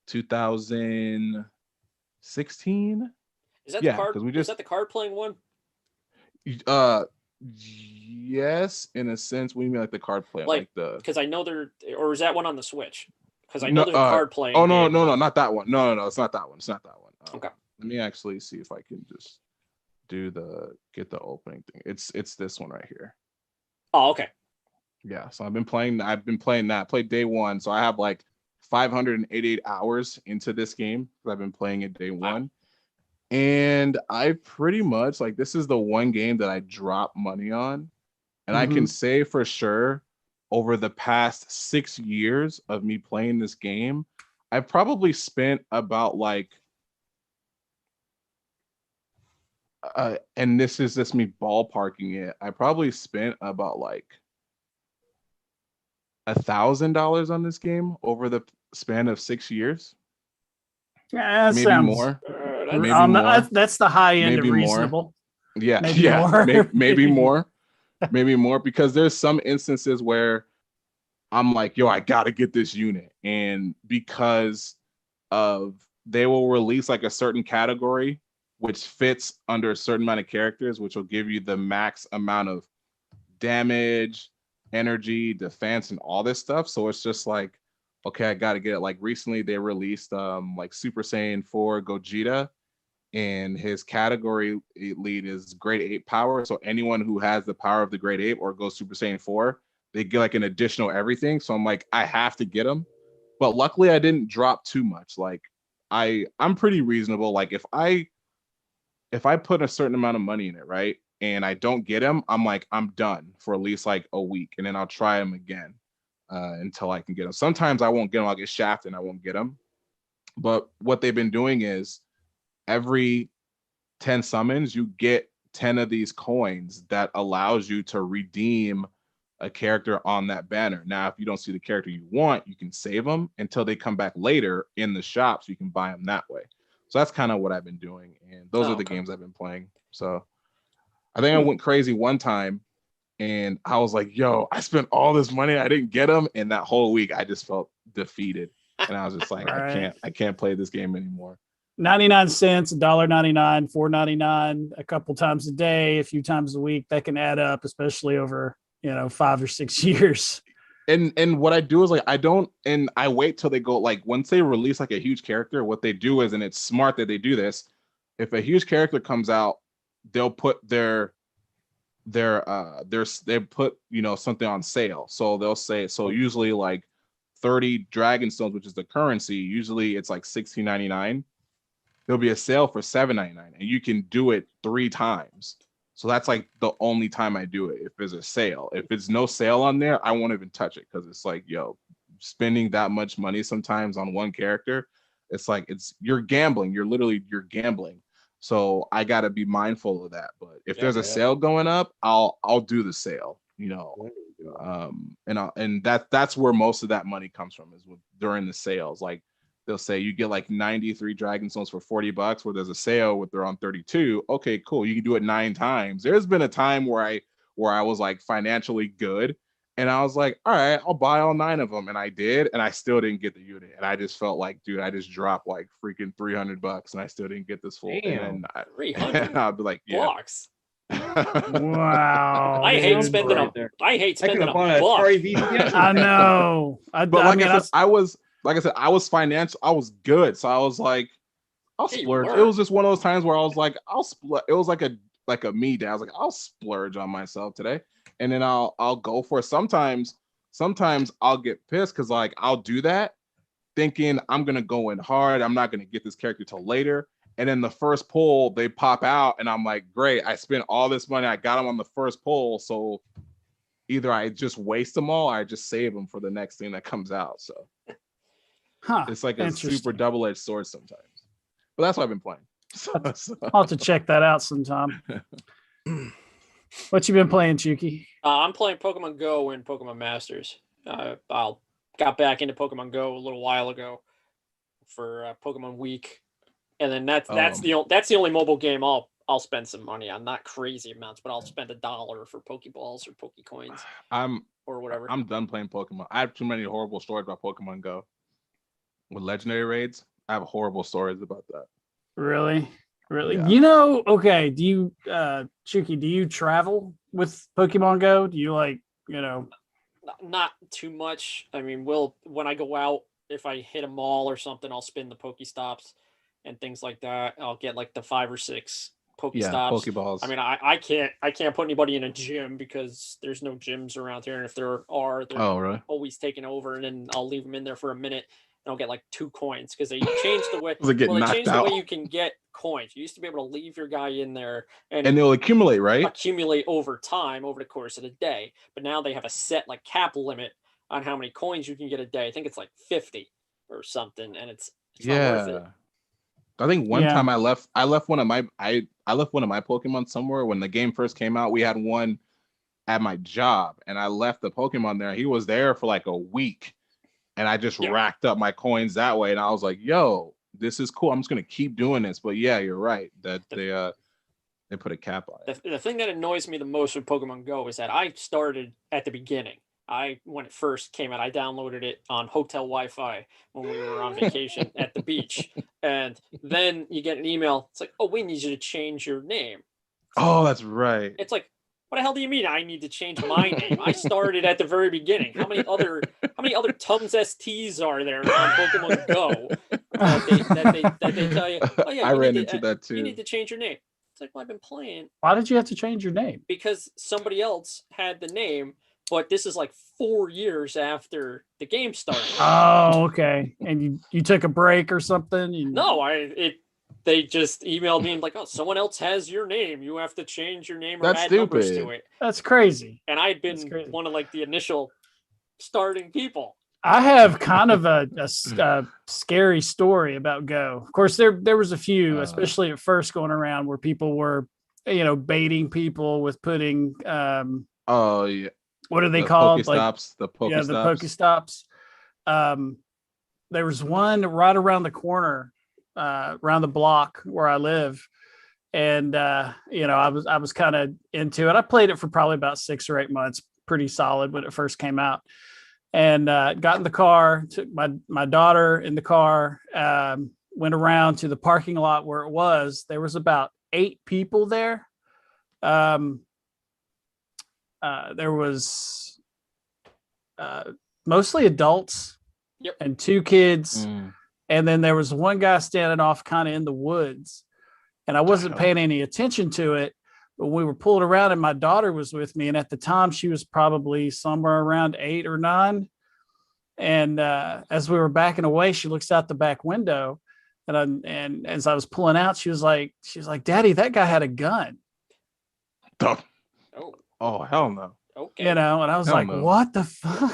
2016. Is that Yeah, the card? because we Is just that the card playing one? yes, in a sense. What do you mean like the card play? Like the because I know there, or is that one on the Switch? Because I No, know there's a card playing. Oh no, game. no, not that one. No, it's not that one. It's not that one. Okay. Let me actually see if I can just get the opening thing. It's this one right here. Oh, okay. Yeah, so I've been playing that. Played day one, so I have like 588 hours into this game because I've been playing it day one. And I pretty much like this is the one game that I drop money on, and I can say for sure over the past 6 years of me playing this game, I've probably spent about like and this is just me ballparking it, I probably spent about like $1,000 on this game over the span of 6 years. Yeah, Maybe sounds, more. Maybe more. more. That's the high end Maybe of more. reasonable. Yeah, Maybe yeah, more. maybe more. Maybe more, because there's some instances where I'm like, yo, I gotta get this unit. And because of they will release like a certain category which fits under a certain amount of characters, which will give you the max amount of damage, energy, defense, and all this stuff. So it's just like, okay, I gotta get it. Like recently they released like Super Saiyan 4 Gogeta, and his category lead is grade 8 power. So anyone who has the power of the grade 8 or goes Super Saiyan 4, they get like an additional everything. So I'm like, I have to get them. But luckily I didn't drop too much. Like I'm pretty reasonable. Like if I put a certain amount of money in it, right, and I don't get him, I'm like, I'm done for at least like a week, and then I'll try him again until I can get him. Sometimes I won't get him. I'll get shafted and I won't get him. But what they've been doing is every 10 summons, you get 10 of these coins that allows you to redeem a character on that banner. Now, if you don't see the character you want, you can save them until they come back later in the shop, so you can buy them that way. So that's kind of what I've been doing, and those are the games I've been playing. So I think I went crazy one time, and I was like, yo, I spent all this money, I didn't get them, and that whole week I just felt defeated, and I was just like, Right. I can't play this game anymore. 99 cents, $1.99, $4.99 a couple times a day, a few times a week. That can add up, especially over 5 or 6 years. And what I do is like I wait till they go, like once they release like a huge character, what they do is, and it's smart that they do this, if a huge character comes out, they'll put they put something on sale. So they'll say, so usually like 30 dragon stones, which is the currency, usually it's like $16.99. There'll be a sale for $7.99, and you can do it 3 times. So that's like the only time I do it, if there's a sale. If it's no sale on there, I won't even touch it, because it's like, yo, spending that much money sometimes on one character, it's like you're gambling. You're gambling. So I gotta be mindful of that. But if there's a sale going up, I'll do the sale, and that's where most of that money comes from, is during the sales. Like they'll say you get like 93 dragon stones for $40, where there's a sale with they're on 32. Okay, cool. You can do it 9 times. There's been a time where I was like financially good, and I was like, all right, I'll buy all 9 of them, and I did, and I still didn't get the unit, and I just felt like, dude, I just dropped like freaking $300, and I still didn't get this full. Damn. And I'll be like, yeah. Blocks. Wow. I hate dude. spending Right a. there. I hate I could spending have a bought an buck. Atari VCS. I know. But like I said, I was financial. I was good, so I was like, I'll Hey, splurge. learn. It was just one of those times where I was like, I'll split. It was like a me day. I was like, I'll splurge on myself today, and then I'll go for it. Sometimes I'll get pissed because like I'll do that, thinking I'm gonna go in hard. I'm not gonna get this character till later. And then the first pull, they pop out, and I'm like, great, I spent all this money, I got them on the first pull, so either I just waste them all, or I just save them for the next thing that comes out. So it's like a super double-edged sword sometimes. But that's what I've been playing. I'll have to check that out sometime. What you been playing, Chuki? I'm playing Pokemon Go and Pokemon Masters. I'll got back into Pokemon Go a little while ago for Pokemon Week, and then that's the only mobile game I'll spend some money on. Not crazy amounts, but I'll spend $1 for Pokeballs or Pokecoins. Or whatever. I'm done playing Pokemon. I have too many horrible stories about Pokemon Go. With legendary raids, I have horrible stories about that. Really? Yeah. You know, okay, do you Chuki, do you travel with Pokemon Go? Do you like, you know? Not too much. I mean, when I go out, if I hit a mall or something, I'll spin the Pokestops and things like that. I'll get like the 5 or 6 Pokestops. Yeah, Pokeballs. I mean, I can't put anybody in a gym because there's no gyms around here, and if there are, they're always taking over, and then I'll leave them in there for a minute. I'll get like 2 coins because they changed the way. They changed the way you can get coins. You used to be able to leave your guy in there, and they'll accumulate, right? Accumulate over time, over the course of the day. But now they have a set like cap limit on how many coins you can get a day. I think it's like 50 or something, and it's not worth it. I think one time I left one of my Pokemon somewhere when the game first came out. We had one at my job, and I left the Pokemon there. He was there for like a week. And I just racked up my coins that way. And I was like, yo, this is cool. I'm just going to keep doing this. But yeah, you're right that they put a cap on it. The thing that annoys me the most with Pokemon Go is that I started at the beginning. When it first came out, I downloaded it on hotel Wi-Fi when we were on vacation at the beach. And then you get an email. It's like, oh, we need you to change your name. Oh, that's right. It's like, what the hell do you mean I need to change my name? I started at the very beginning. How many other Tums STs are there on Pokemon Go that they tell you, oh yeah, I ran into that too. You need to change your name. It's like, well, I've been playing. Why did you have to change your name? Because somebody else had the name, but this is like 4 years after the game started. Oh, okay. And you took a break or something? No, they just emailed me and like, oh, someone else has your name. You have to change your name or add numbers to it. That's crazy. And I'd been one of like the initial starting people. I have kind of a scary story about Go. Of course, there was a few, especially at first going around where people were, baiting people with putting. Oh yeah. What are they called? Pokestops. The Pokestops. Yeah, the Pokestops. There was one right around the corner. Around the block where I live, and I was kind of into it. I played it for probably about 6 or 8 months, pretty solid when it first came out, and got in the car, took my daughter in the car, went around to the parking lot where it was. There was about 8 people there. There was mostly adults and 2 kids. And then there was one guy standing off kind of in the woods, and I wasn't paying any attention to it, but we were pulling around and my daughter was with me. And at the time she was probably somewhere around 8 or 9. And as we were backing away, she looks out the back window, and as I was pulling out, she was like, Daddy, that guy had a gun. Oh, hell no. Okay. And I was like, what the fuck?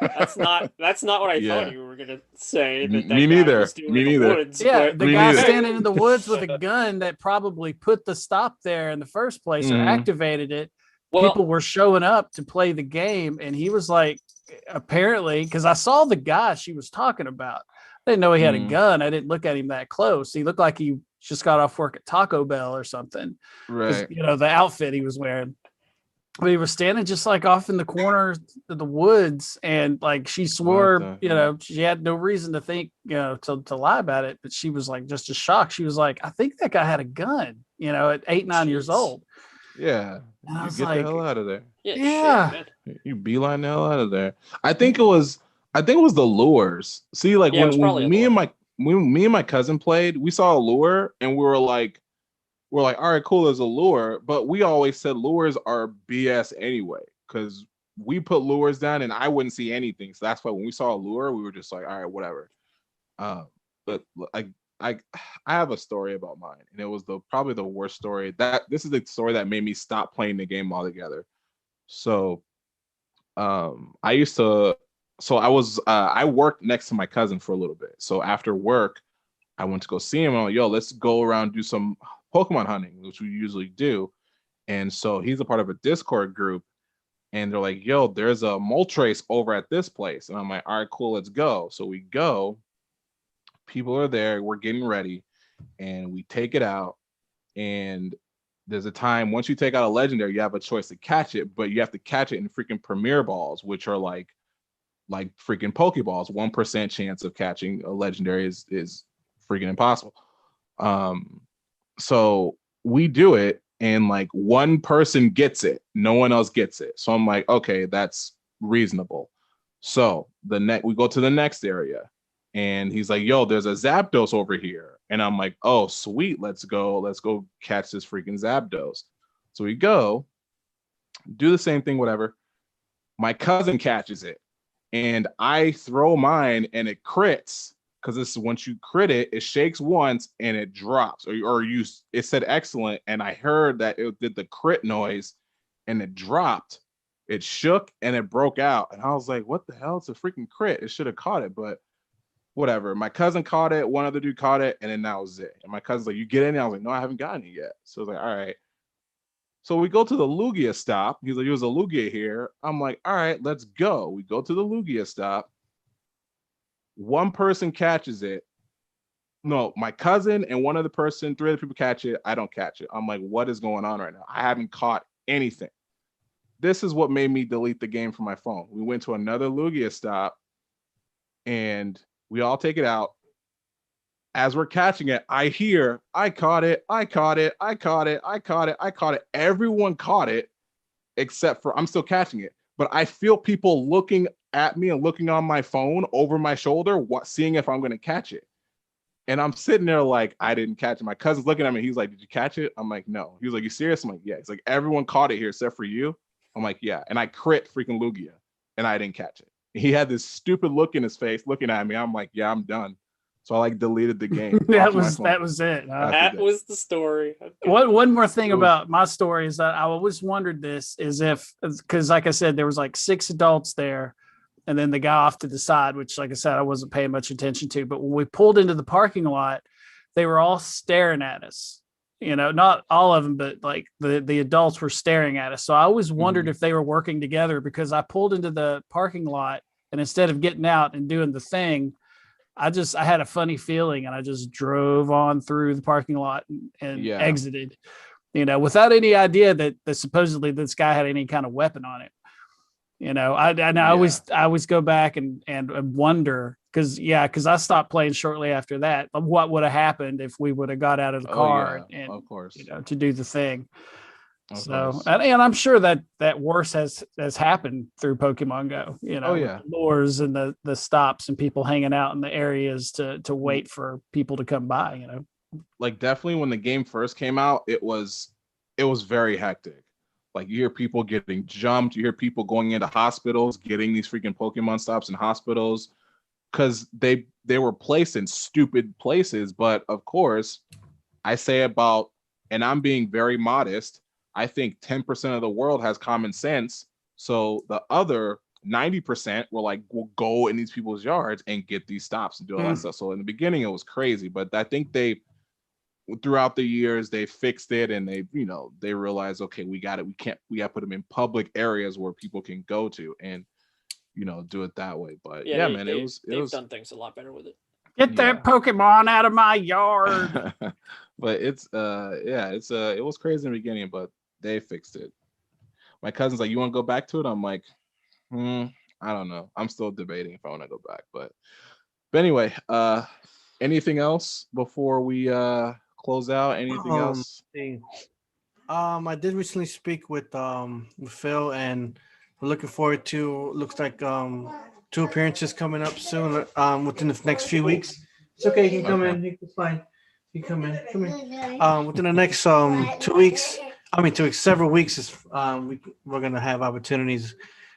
That's not what I thought you were gonna say. Me neither. Me neither. The guy standing in the woods with a gun that probably put the stop there in the first place or activated it. Well, people were showing up to play the game, and he was like, apparently, because I saw the guy she was talking about. I didn't know he had a gun. I didn't look at him that close. He looked like he just got off work at Taco Bell or something. Right. The outfit he was wearing. But he was standing just like off in the corner of the woods, and like she swore, she had no reason to think, to lie about it, but she was like just as shocked. She was like, I think that guy had a gun, at 8, 9 years old. Yeah. And I was get like, the hell out of there. Yeah. You beeline the hell out of there. I think it was the lures. See, like when me and my cousin played, we saw a lure and we're like, all right, cool, there's a lure, but we always said lures are BS anyway, because we put lures down and I wouldn't see anything. So that's why when we saw a lure, we were just like, all right, whatever. But I have a story about mine, and it was probably the worst story. This is the story that made me stop playing the game altogether. So I worked next to my cousin for a little bit. So after work, I went to go see him. I'm like, yo, let's go around do some Pokemon hunting, which we usually do. And so he's a part of a Discord group, and they're like, yo, there's a Moltres over at this place. And I'm like, all right, cool, let's go. So we go, people are there, we're getting ready, and we take it out. And there's a time, once you take out a legendary, you have a choice to catch it, but you have to catch it in freaking Premier Balls, which are like freaking Pokeballs. 1% chance of catching a legendary is freaking impossible. So we do it, and like one person gets it, no one else gets it. So I'm like, okay, that's reasonable. So we go to the next area, and he's like, yo, there's a Zapdos over here. And I'm like, oh, sweet, let's go catch this freaking Zapdos. So we go, do the same thing, whatever. My cousin catches it, and I throw mine, and it crits. Because this is, once you crit it, it shakes once and it drops. It said excellent, and I heard that it did the crit noise and it dropped. It shook and it broke out. And I was like, what the hell? It's a freaking crit. It should have caught it, but whatever. My cousin caught it, one other dude caught it, and then that was it. And my cousin's like, you get in? I was like, no, I haven't gotten it yet. So I was like, all right. So we go to the Lugia stop. He's like, there's a Lugia here. I'm like, all right, let's go. We go to the Lugia stop. One person catches it. No, my cousin and one other person, 3 other people catch it. I don't catch it. I'm like, what is going on right now? I haven't caught anything. This is what made me delete the game from my phone. We went to another Lugia stop, and we all take it out. As we're catching it, I hear, I caught it, I caught it, I caught it, I caught it, I caught it. Everyone caught it except for I'm still catching it. But I feel people looking at me and looking on my phone over my shoulder, seeing if I'm going to catch it. And I'm sitting there like, I didn't catch it. My cousin's looking at me. He's like, did you catch it? I'm like, no. He was like, you serious? I'm like, yeah. He's like, everyone caught it here except for you. I'm like, yeah. And I crit freaking Lugia, and I didn't catch it. He had this stupid look in his face looking at me. I'm like, yeah, I'm done. So I like deleted the game. that was it. That was the story. One more thing about my story is that I always wondered this is because like I said, there was like 6 adults there, and then the guy off to the side, which like I said, I wasn't paying much attention to. But when we pulled into the parking lot, they were all staring at us. You know, not all of them, but like the adults were staring at us. So I always wondered if they were working together, because I pulled into the parking lot, and instead of getting out and doing the thing, I had a funny feeling, and I just drove on through the parking lot and exited, you know, without any idea that supposedly this guy had any kind of weapon on it. You know, I always go back and wonder, because I stopped playing shortly after that. What would have happened if we would have got out of the car and of course, you know, to do the thing. And I'm sure that worse has happened through Pokemon Go, you know, the lures and the stops and people hanging out in the areas to wait for people to come by, you know. Like, definitely when the game first came out, it was very hectic. Like, you hear people getting jumped, you hear people going into hospitals, getting these freaking Pokemon stops in hospitals, because they were placed in stupid places. But of course, I say about, and I'm being very modest, I think 10% of the world has common sense. So the other 90% were like, we'll go in these people's yards and get these stops and do all that stuff. So in the beginning, it was crazy, but I think throughout the years, they fixed it, and they realized, okay, we got it. We got to put them in public areas where people can go to and, do it that way. But they've done things a lot better with it. Get that Pokemon out of my yard. But it was crazy in the beginning, but they fixed it. My cousin's like, you want to go back to it? I'm like, I don't know. I'm still debating if I want to go back. But anyway, anything else before we close out? Anything else? I did recently speak with Phil, and we're looking forward to, looks like 2 appearances coming up soon, within the next few weeks. It's okay, he can come in. It's fine. You come in. Within the next 2 weeks, several weeks, we're gonna have opportunities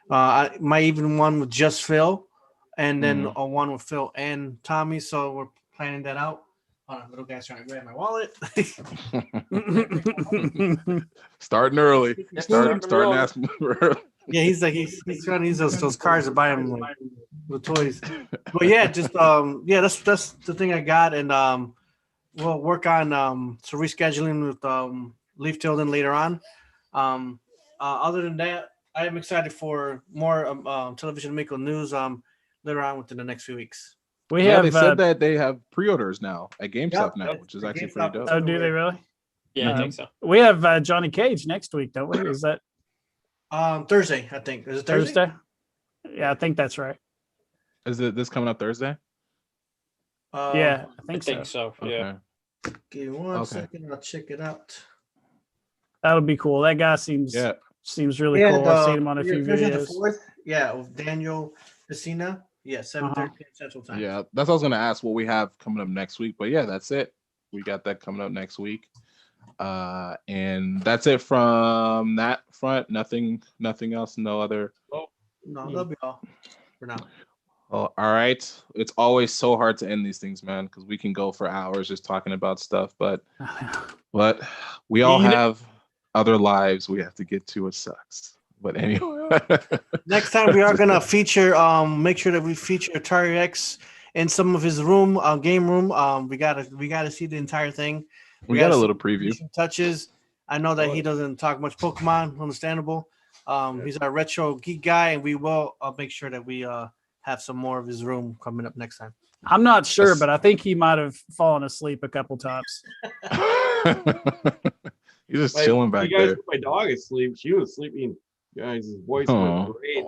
My even one with just Phil, and then a one with Phil and Tommy. So we're planning that out. Hold on, little guy's trying to grab my wallet. Starting early. Starting Starting early. asking for early. Yeah, he's like he's trying to use those cards to buy him like the toys. But yeah, just that's the thing I got, and we'll work on some rescheduling with LEIF TILDEN later on. Other than that, I am excited for more television Miko news later on within the next few weeks. We Yeah, have. they said that they have pre-orders now at GameStop Yep, now, yep. which is The actually GameStop pretty is dope. Oh, do they really? Yeah, I Um, think so. We have Johnny Cage next week, don't we? Is that Thursday, I think. Is it Thursday? Thursday? Yeah, I think that's right. Is it this coming up Thursday? Yeah, I I think think so. so. Yeah. Okay. Give me one Okay. second, I'll check it out. That'll be cool. That guy seems Yeah. really cool. I've seen him on a few Thursday the videos. 4th, yeah, with Daniel Pacina. Yeah, 7:30 p.m. Central Time. Yeah, that's what I was gonna ask what we have coming up next week. But yeah, that's it. We got that coming up next week. And that's it from that front. Nothing else, no other. No, that'll be all for now. Oh, all right. It's always so hard to end these things, man, because we can go for hours just talking about stuff, but we all You know- have other lives we have to get to. It sucks. But anyway. Next time we are gonna feature. Make sure that we feature Atari X in some of his room, game room. We gotta see the entire thing. We got a gotta see little the preview. finishing touches. I know that he doesn't talk much Pokemon. Understandable. He's our retro geek guy, and we will make sure that we have some more of his room coming up next time. I'm not sure, Yes. but I think he might have fallen asleep a couple times. He's just Like, chilling back you guys there. put my dog asleep. She was sleeping. Guys, his voice Aw. was great.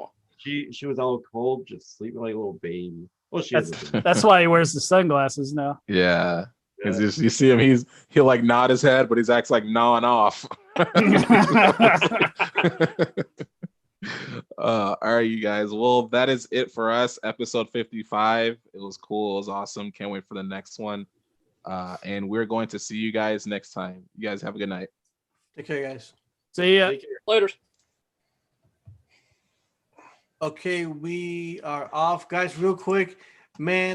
She was all cold, just sleeping like a little baby. Well, she That's is. that's why he wears the sunglasses now. Yeah. Because you see him, he'll like nod his head, but he's acts like gnawing off. All right, you guys. Well, that is it for us. Episode 55. It was cool. It was awesome. Can't wait for the next one. And we're going to see you guys next time. You guys have a good night. Take care, guys. See ya. Later. Okay, we are off, guys. Real quick, man.